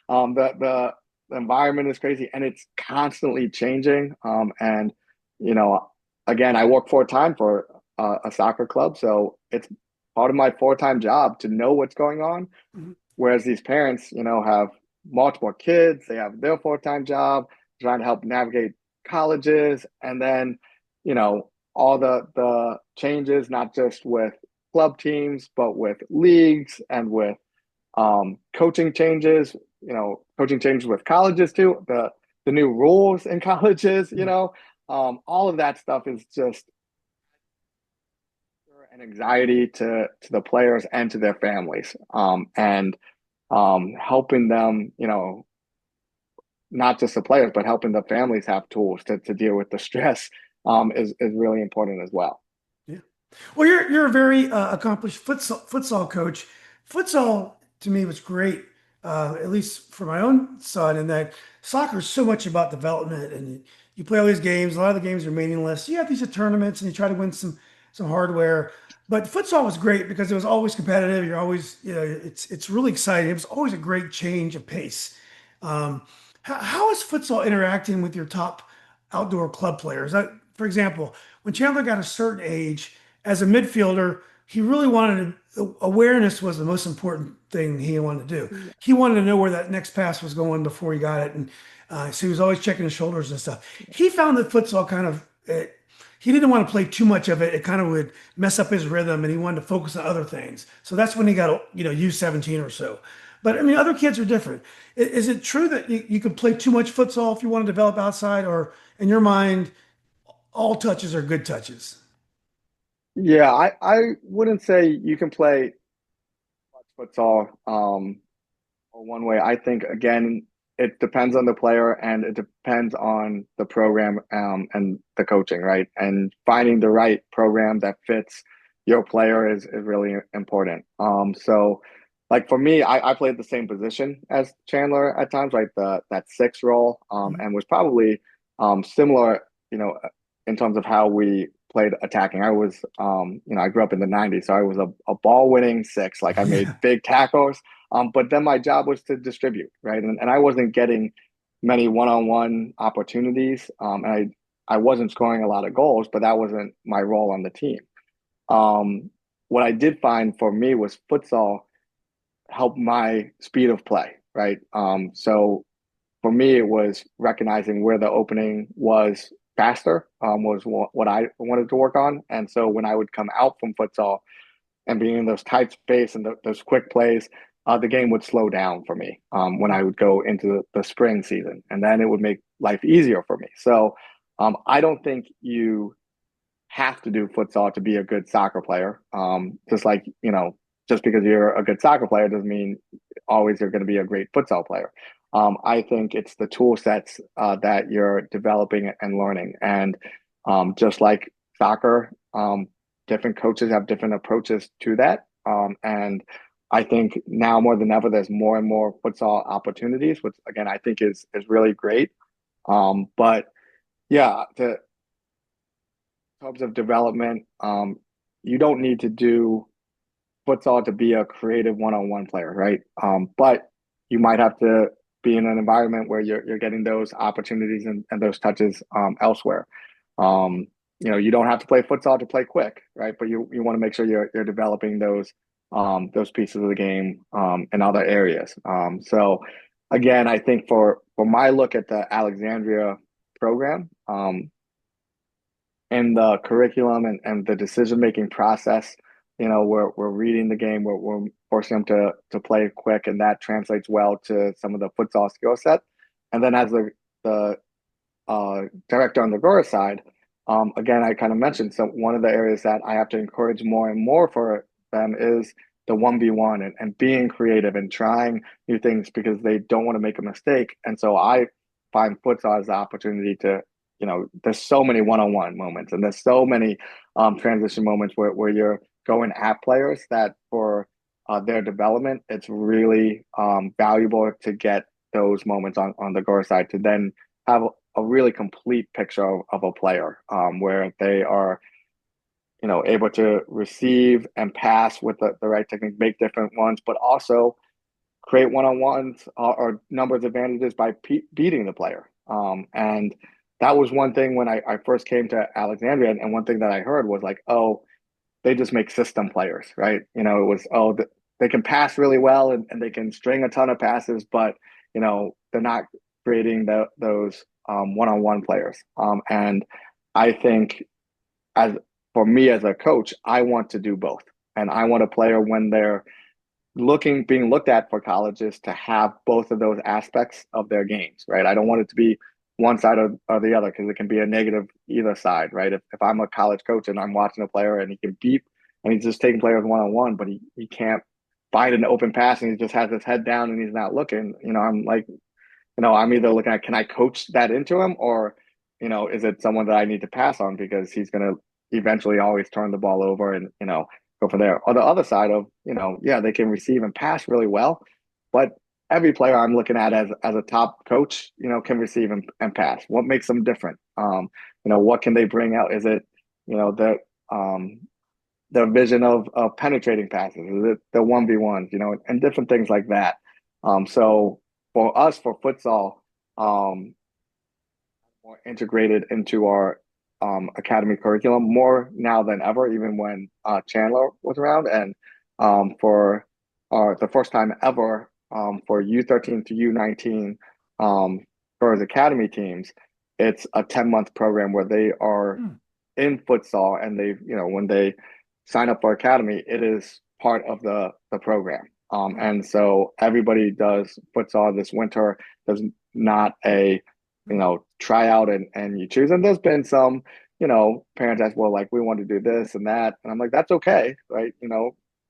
the environment is crazy and it's constantly changing. And you know, again, I work full time for a soccer club, so it's part of my full time job to know what's going on. Mhm. Whereas these parents, have multiple kids, they have their full time job, trying to help navigate colleges, and then all the changes, not just with club teams, but with leagues and with coaching changes with colleges too. The new rules in colleges, all of that stuff is just an anxiety to the players and to their families. And helping them, not just the players, but helping the families have tools to deal with the stress is really important as well. Yeah. Well, you're a very accomplished futsal coach. Futsal to me was great, at least for my own son, in that soccer is so much about development, and you play all these games. A lot of the games are meaningless. You have these tournaments, and you try to win some hardware. But futsal was great because it was always competitive. You're always, it's really exciting. It was always a great change of pace. How is futsal interacting with your top outdoor club players? For example, when Chandler got a certain age, as a midfielder, he really wanted awareness was the most important thing he wanted to do. He wanted to know where that next pass was going before he got it, and so he was always checking his shoulders and stuff. He found that futsal he didn't want to play too much of it. It kind of would mess up his rhythm, and he wanted to focus on other things. So that's when he got U17 or so. But I mean, other kids are different. Is it true that you could play too much futsal if you want to develop outside, or in your mind, all touches are good touches? Yeah, I wouldn't say you can play futsal one way. I think again, it depends on the player and it depends on the program and the coaching, right? And finding the right program that fits your player is really important. So like for me, I played the same position as Chandler at times, like that six role, Mhm. and was probably similar, in terms of how we played attacking. I grew up in the 90s, so I was a ball winning six. Like I made Yeah. big tackles, but then my job was to distribute, right? And I wasn't getting many one-on-one opportunities. And I wasn't scoring a lot of goals, but that wasn't my role on the team. Um, what I did find for me was futsal helped my speed of play, right? So for me, it was recognizing where the opening was faster, was what I wanted to work on. And so when I would come out from futsal and being in those tight space and those quick plays, the game would slow down for me when I would go into the spring season, and then it would make life easier for me. So I don't think you have to do futsal to be a good soccer player. Just like just because you're a good soccer player doesn't mean always you're going to be a great futsal player. I think it's the tool sets that you're developing and learning, and just like soccer, different coaches have different approaches to that. And I think now more than ever, there's more and more futsal opportunities, which again I think is really great. But yeah, to terms of development, you don't need to do futsal to be a creative one-on-one player, right? But you might have to be in an environment where you're getting those opportunities and those touches elsewhere. You don't have to play futsal to play quick, right? But you want to make sure you're developing those pieces of the game in other areas. So again, I think for my look at the Alexandria program, and the curriculum and the decision making process. we're reading the game, we're forcing them to play quick, and that translates well to some of the futsal skill set. And then as the director on the girls side, again, I kind of mentioned, so one of the areas that I have to encourage more and more for them is the 1v1 and being creative and trying new things because they don't want to make a mistake. And so I find futsal as the opportunity to, there's so many one-on-one moments and there's so many transition moments where you're going at players that for their development, it's really valuable to get those moments on the girls side to then have a really complete picture of a player where they are, able to receive and pass with the right technique, make different ones, but also create one-on-ones or numbers advantages by beating the player. And that was one thing when I first came to Alexandria, and one thing that I heard was like, oh, they just make system players, right? It was, oh, they can pass really well and they can string a ton of passes, but, they're not creating those one-on-one players. And I think as for me as a coach, I want to do both. And I want a player when they're being looked at for colleges to have both of those aspects of their games, right? I don't want it to be one side or the other because it can be a negative either side, right? If I'm a college coach and I'm watching a player and he can beat and he's just taking players one-on-one, but he can't find an open pass and he just has his head down and he's not looking, I'm like, I'm either looking at can I coach that into him or, is it someone that I need to pass on because he's going to eventually always turn the ball over and, go for there. Or the other side of, yeah, they can receive and pass really well, but every player I'm looking at as a top coach, can receive and pass. What makes them different? What can they bring out? Is it, um, the vision of penetrating passes? Is it the 1v1s, and different things like that. So for us, for futsal, more integrated into our academy curriculum more now than ever, even when Chandler was around. And for the first time ever for U13 to U19 girls academy teams, it's a 10-month program where they are Hmm. in futsal and they, when they sign up for academy, it is part of the program. And so everybody does futsal this winter. There's not a tryout and you choose. And there's been some, parents ask, well, like we want to do this and that. And I'm like, that's okay, right?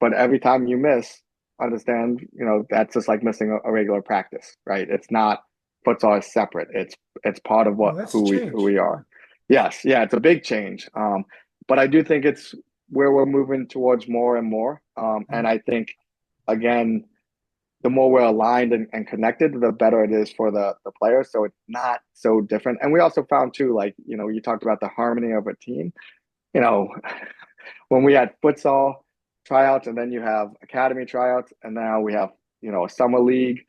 But every time you miss, understand, that's just like missing a regular practice, right? It's not futsal is separate. It's part of Oh, what that's a who we change. Yeah. are. Yes, yeah, it's a big change. But I do think it's where we're moving towards more and more. And Mhm. I think again, the more we're aligned and connected, the better it is for the players. So it's not so different. And we also found too, like, you talked about the harmony of a team. You know, when we had futsal tryouts and then you have academy tryouts, and now we have, a summer league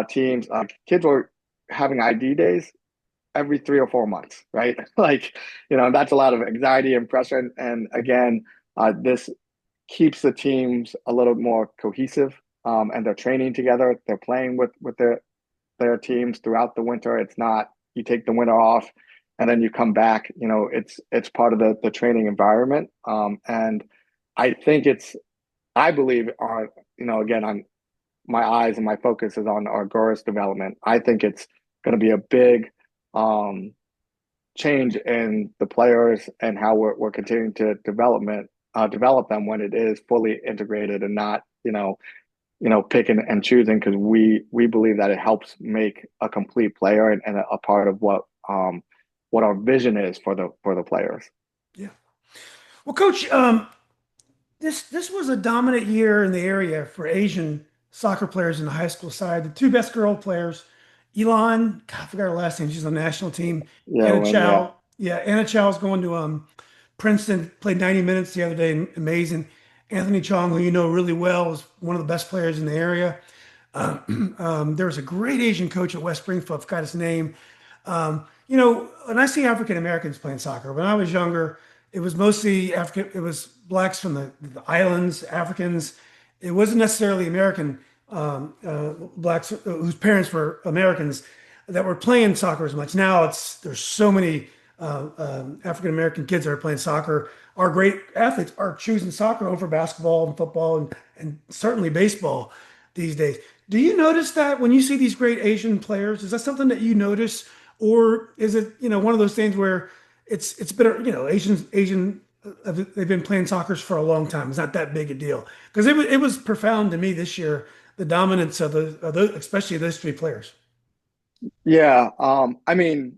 teams, kids were having ID days every 3 or 4 months, right? Like, that's a lot of anxiety and pressure. And again, this keeps the teams a little more cohesive, and they're training together. They're playing with their teams throughout the winter. It's not you take the winter off and then you come back. It's part of the training environment. And I think I believe on again on my eyes and my focus is on our girls development. I think it's going to be a big um, change in the players and how we're continuing to develop them when it is fully integrated and not picking and choosing because we believe that it helps make a complete player and a part of what our vision is for the players. Yeah. Well, Coach, this was a dominant year in the area for Asian soccer players in the high school side. The two best girl players, Elon, God, I forgot her last name. She's on the national team. Yeah, Anna Lynn, yeah. Chow. Yeah, Anna Chow's going to Princeton, played 90 minutes the other day. Amazing. Anthony Chong, who you know really well, is one of the best players in the area. There was a great Asian coach at West Springfield, I forgot his name. When I see African Americans playing soccer, when I was younger, it was mostly African, it was blacks from the islands, Africans. It wasn't necessarily American blacks whose parents were Americans that were playing soccer as much. Now there's so many African American kids that are playing soccer are great athletes are choosing soccer over basketball and football and certainly baseball these days. Do you notice that when you see these great Asian players? Is that something that you notice, or is it one of those things where it's been Asian they've been playing soccer for a long time. It's not that big a deal because it was profound to me this year the dominance of those, especially those three players. Yeah, I mean,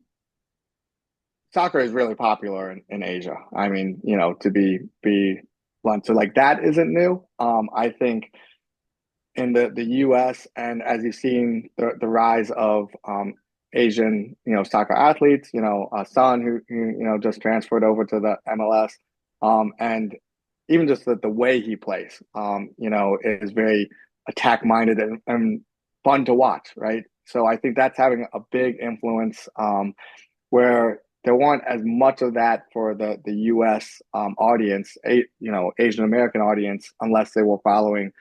soccer is really popular in Asia. I mean, to be blunt, so like that isn't new. I think in the U.S. and as you've seen the rise of Asian, soccer athletes, Son who just transferred over to the MLS, and even just the way he plays, is very attack minded and fun to watch, right? So I think that's having a big influence, where there weren't as much of that for the U.S. Audience, Asian American audience, unless they were following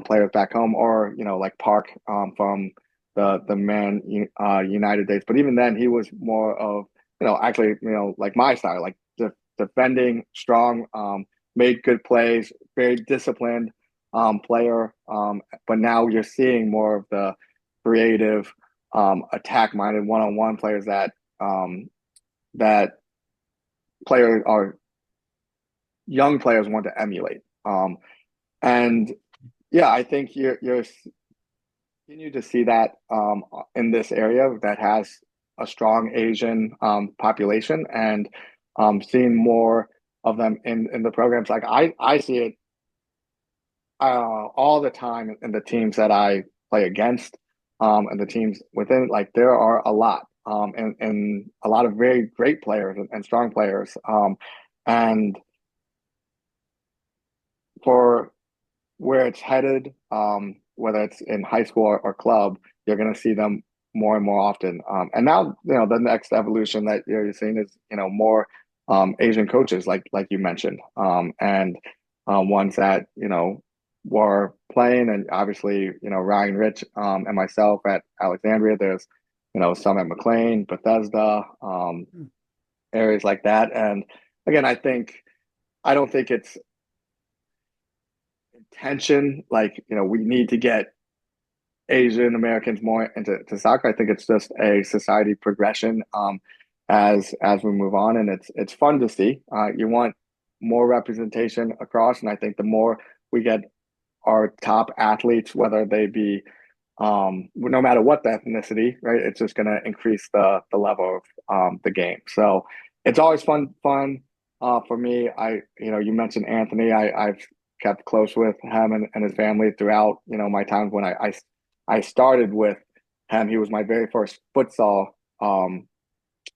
players back home, or like Park, from the Man United days. But even then, he was more of actually like my style, like defending, strong, made good plays, very disciplined player. But now you're seeing more of the creative, attack minded one on one players um, that players are young players want to emulate. And yeah, I think you're continue to see that in this area that has a strong Asian population, and seeing more of them in the programs. Like I see it all the time in the teams that I play against, and the teams within. Like there are a lot, and a lot of very great players and strong players, and for where it's headed, whether it's in high school or club, you're going to see them more and more often. And now, the next evolution that you're seeing is, more Asian coaches, like you mentioned, and ones that were playing, and obviously, Ryan Rich, and myself at Alexandria. There's some at McLean, Bethesda, areas like that. And again, I don't think it's intention, like we need to get Asian Americans more into soccer. I think it's just a society progression, as we move on, and it's fun to see. You want more representation across, and I think the more we get our top athletes, whether they be no matter what the ethnicity, right, it's just going to increase the level of the game. So it's always fun for me. You mentioned Anthony. I've kept close with him and his family throughout my times when I started with him. He was my very first futsal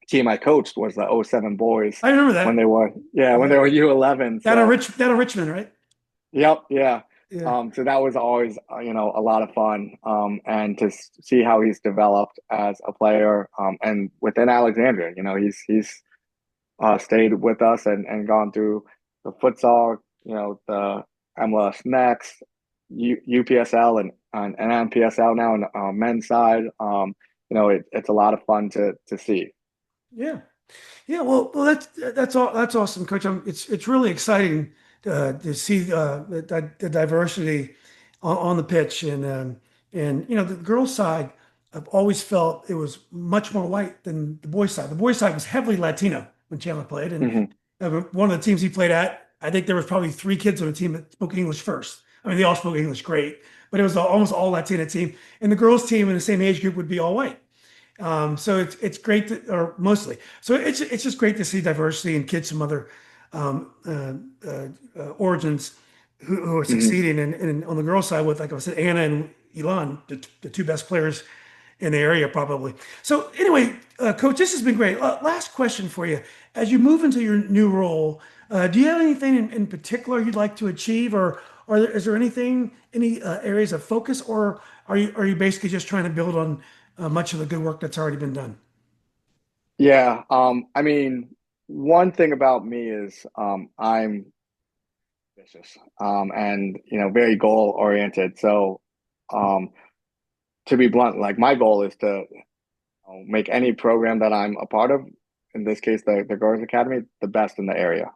team I coached, was the '07 boys, I remember when that. they were, yeah, when they Yeah, were U11. So down in Richmond, right? yep, yeah. Yeah, So that was always, a lot of fun, and to see how he's developed as a player, and within Alexandria. He's stayed with us and gone through the futsal, the MLS next, UPSL, and MPSL now on the men's side. It's a lot of fun to see. yeah. Yeah, well, that's all. That's awesome, Coach. It's really exciting to see the diversity on the pitch, and the girls' side. I've always felt it was much more white than the boys' side. The boys' side was heavily Latino when Chandler played, and Hmm. one of the teams he played at, I think there was probably three kids on the team that spoke English first. I mean, they all spoke English great, but it was almost all Latina team, and the girls' team in the same age group would be all white. So it's great to, or mostly. So it's just great to see diversity in kids from other um, origins who are Hmm. succeeding. And on the girls' side, with like I said, Anna and Elon, the two best players in the area probably. So anyway, Coach, this has been great. Last question for you: as you move into your new role, do you have anything in particular you'd like to achieve, or is there anything, any areas of focus, or are you basically just trying to build on much of the good work that's already been done? Yeah. I mean, one thing about me is, I'm ambitious, and very goal oriented. So, um, to be blunt, like my goal is to make any program that I'm a part of in this case, the girls academy, the best in the area.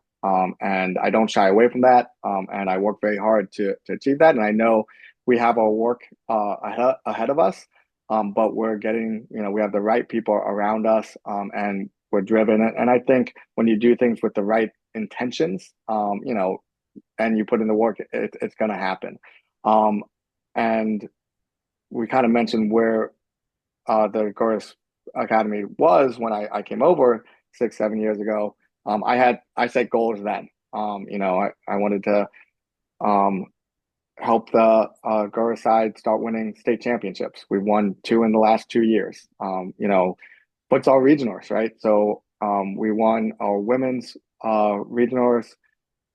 And I don't shy away from that. And I work very hard to achieve that. And I know we have our work ahead of us. But we're getting, we have the right people around us, and we're driven. And I think when you do things with the right intentions, and you put in the work, it's going to happen. Um, and we kind of mentioned where the Chorus Academy was when I came over 6, 7 years ago. I set goals then. I wanted to um, help the Gora side start winning state championships. We've won two in the last 2 years. Futsal regionals, right? So we won our women's regionals.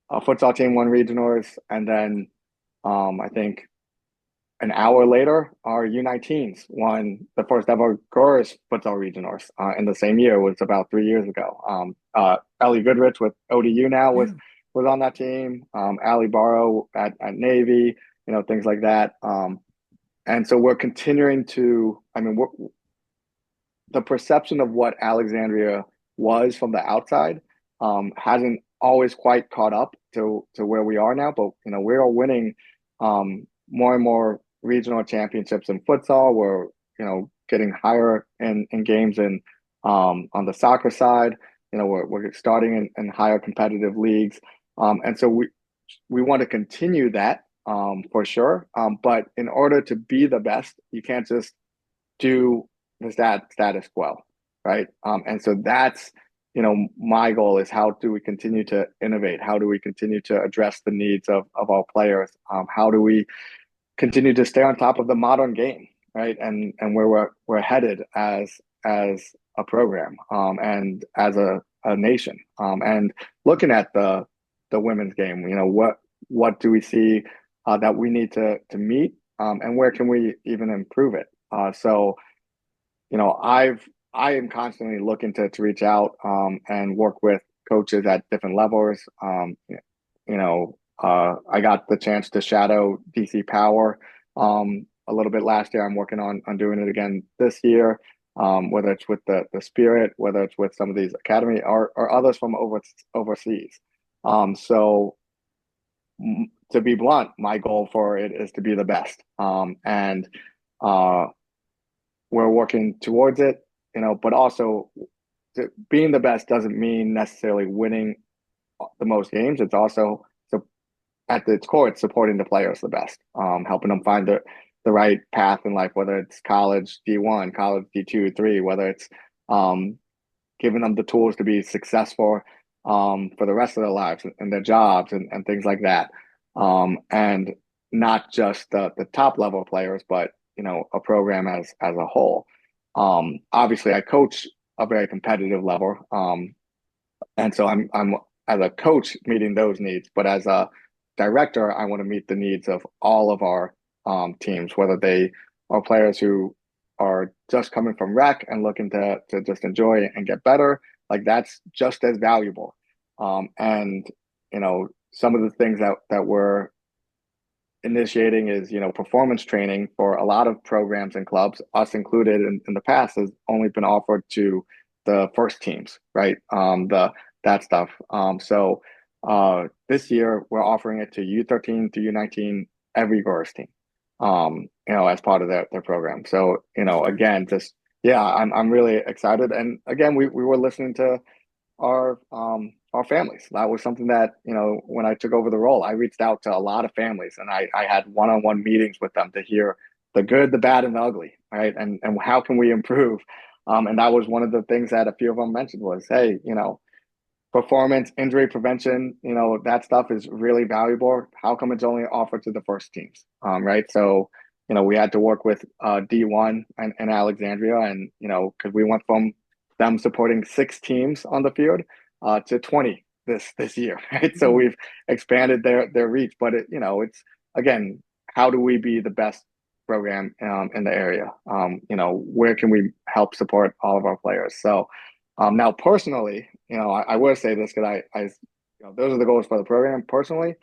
Our futsal team won regionals, and then I think an hour later, our U19s won the first ever girls futsal regionals in the same year. It was about 3 years ago. Ellie Goodrich with ODU now Yeah. was on that team. Ali Barrow at Navy, things like that. And so we're continuing to. I mean, the perception of what Alexandria was from the outside hasn't always quite caught up to where we are now. But we are winning more and more regional championships in futsal. We're getting higher in games and on the soccer side. We're starting in higher competitive leagues, and so we want to continue that for sure. But in order to be the best, you can't just do the status quo, right? And so that's my goal is how do we continue to innovate? How do we continue to address the needs of our players? How do we continue to stay on top of the modern game, right? And where we're headed as a program, and as a nation, and looking at the women's game, what do we see that we need to meet, and where can we even improve it? So I am constantly looking to reach out and work with coaches at different levels. I got the chance to shadow DC Power a little bit last year. I'm working on doing it again this year. Whether it's with the Spirit, whether it's with some of these academy or others from overseas. So to be blunt, my goal for it is to be the best. And uh, we're working towards it, but also being the best doesn't mean necessarily winning the most games. It's also at its core, it's supporting the players the best, helping them find the right path in life, whether it's college D1, college D2, three, whether it's um, giving them the tools to be successful for the rest of their lives and their jobs and things like that. And not just the top level players, but a program as a whole. Obviously, I coach a very competitive level, and so I'm as a coach meeting those needs, but as a director, I want to meet the needs of all of our teams, whether they are players who are just coming from rec and looking to just enjoy and get better. Like that's just as valuable. And some of the things that we're initiating is performance training for a lot of programs and clubs, us included in the past, has only been offered to the first teams, right? The that stuff. So this year we're offering it to U13 to U19, every girls team, as part of their program. So Great. again, just yeah, I'm really excited. And again, we were listening to our families. That was something that, when I took over the role, I reached out to a lot of families, and I had one-on-one meetings with them to hear the good, the bad, and the ugly, right? And how can we improve? And that was one of the things that a few of them mentioned was, hey, performance, injury prevention, that stuff is really valuable. How come it's only offered to the first teams? Right. So, we had to work with D1 and Alexandria, and, because we went from them supporting 6 teams on the field to 20 this year. Right. So Mhm. we've expanded their reach, but it's again, how do we be the best program in the area? Where can we help support all of our players? So now, personally, I will say this because those are the goals for the program. Personally,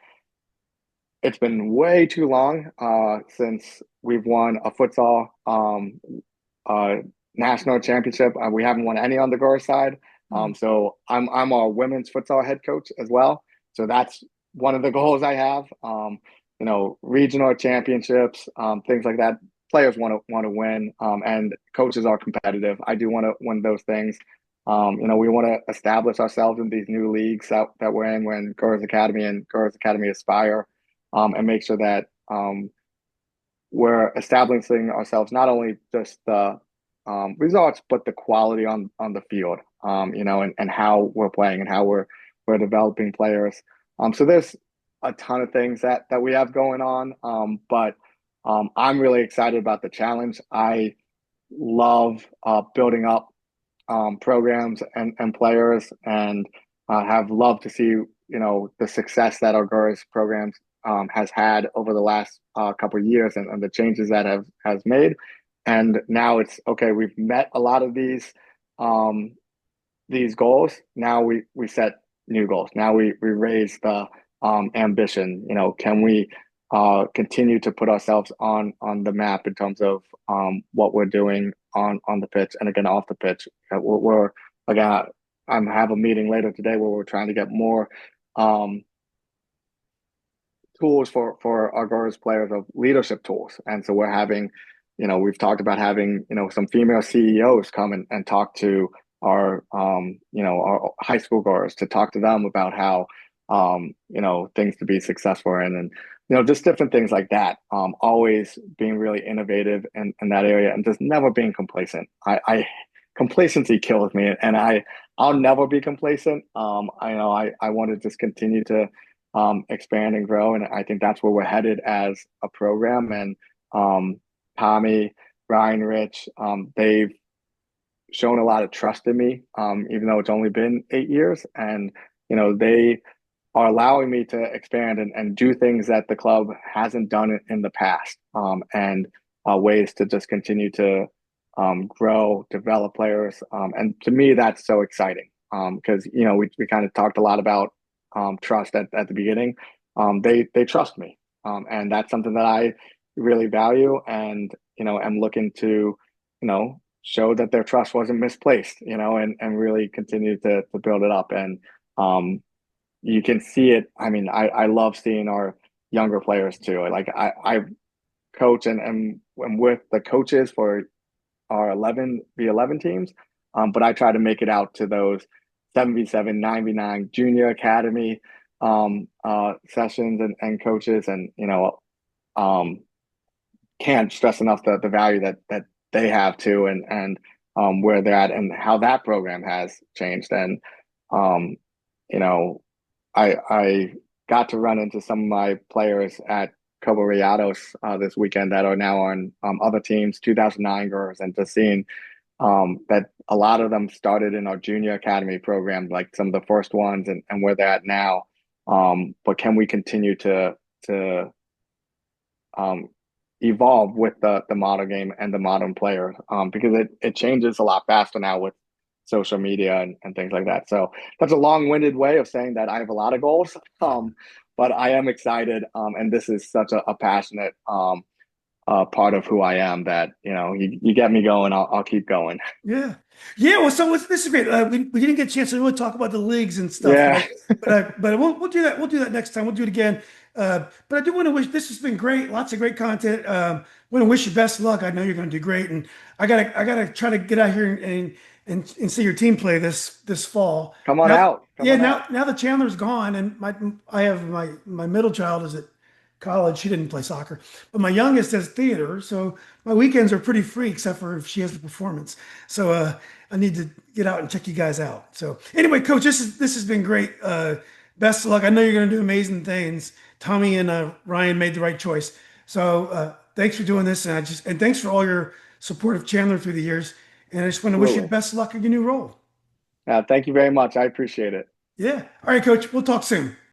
it's been way too long since we've won a futsal uh, national championship. We haven't won any on the girls' side. Hmm. So I'm our women's futsal head coach as well. So that's one of the goals I have. Regional championships, things like that. Players want to win, and coaches are competitive. I do want to win those things. We want to establish ourselves in these new leagues that we're in. We're in Girls Academy and Girls Academy Aspire, and make sure that we're establishing ourselves not only just the results, but the quality on the field. And how we're playing and how we're developing players. So there's a ton of things that we have going on. But I'm really excited about the challenge. I love building up programs and players, and have loved to see the success that our girls programs has had over the last couple of years, and the changes that have has made. And now it's okay. We've met a lot of these goals. Now we set new goals. Now we raise the ambition. Can we continue to put ourselves on the map in terms of what we're doing on the pitch and again off the pitch? We're again. I have a meeting later today where we're trying to get more um, tools for our girls players of leadership tools. And so we're having, we've talked about having, some female CEOs come and talk to our high school girls to talk to them about how, things to be successful in, and, just different things like that. Always being really innovative in that area, and just never being complacent. Complacency kills me, and I'll never be complacent. I want to just continue to expand and grow. And I think that's where we're headed as a program. And Tommy, Ryan, Rich, they've shown a lot of trust in me, even though it's only been 8 years. And, they are allowing me to expand and do things that the club hasn't done in the past, and ways to just continue to grow, develop players. And to me, that's so exciting because, we kind of talked a lot about trust at the beginning. They trust me, and that's something that I really value, and am looking to show that their trust wasn't misplaced, and really continue to build it up. And you can see it. I mean, I love seeing our younger players too. Like I coach and I'm with the coaches for our 11v11 teams. But I try to make it out to those 7v7, 9v9 junior academy sessions and coaches. And, um, can't stress enough the value that they have too, and where they're at and how that program has changed. And, um, you know, I got to run into some of my players at Cobo Rayados this weekend that are now on other teams, 2009 girls, and just seeing that a lot of them started in our junior academy program, like some of the first ones, and where they're at now. But can we continue to um, evolve with the modern game and the modern player? Because it changes a lot faster now with social media and things like that. So that's a long-winded way of saying that I have a lot of goals. But I am excited, and this is such a passionate part of who I am that you get me going, I'll keep going. Yeah. Yeah. Well, so this is great. We didn't get a chance to really talk about the leagues and stuff, Yeah, but we'll do that. We'll do that next time. We'll do it again. But I do want to wish this has been great. Lots of great content. Want to wish you best of luck. I know you're going to do great, and I gotta try to get out here and see your team play this fall. come on Now, out, come yeah. on Now out. now the Chandler's gone, and I have my middle child is at college. She didn't play soccer, but my youngest does theater, so my weekends are pretty free except for if she has the performance. So I need to get out and check you guys out. So anyway, Coach, this has been great. Best of luck. I know you're going to do amazing things. Tommy and Ryan made the right choice. So thanks for doing this, and thanks for all your support of Chandler through the years. And I just want to wish you the Absolutely. best of luck in your new role. Thank you very much. I appreciate it. Yeah. All right, Coach. We'll talk soon.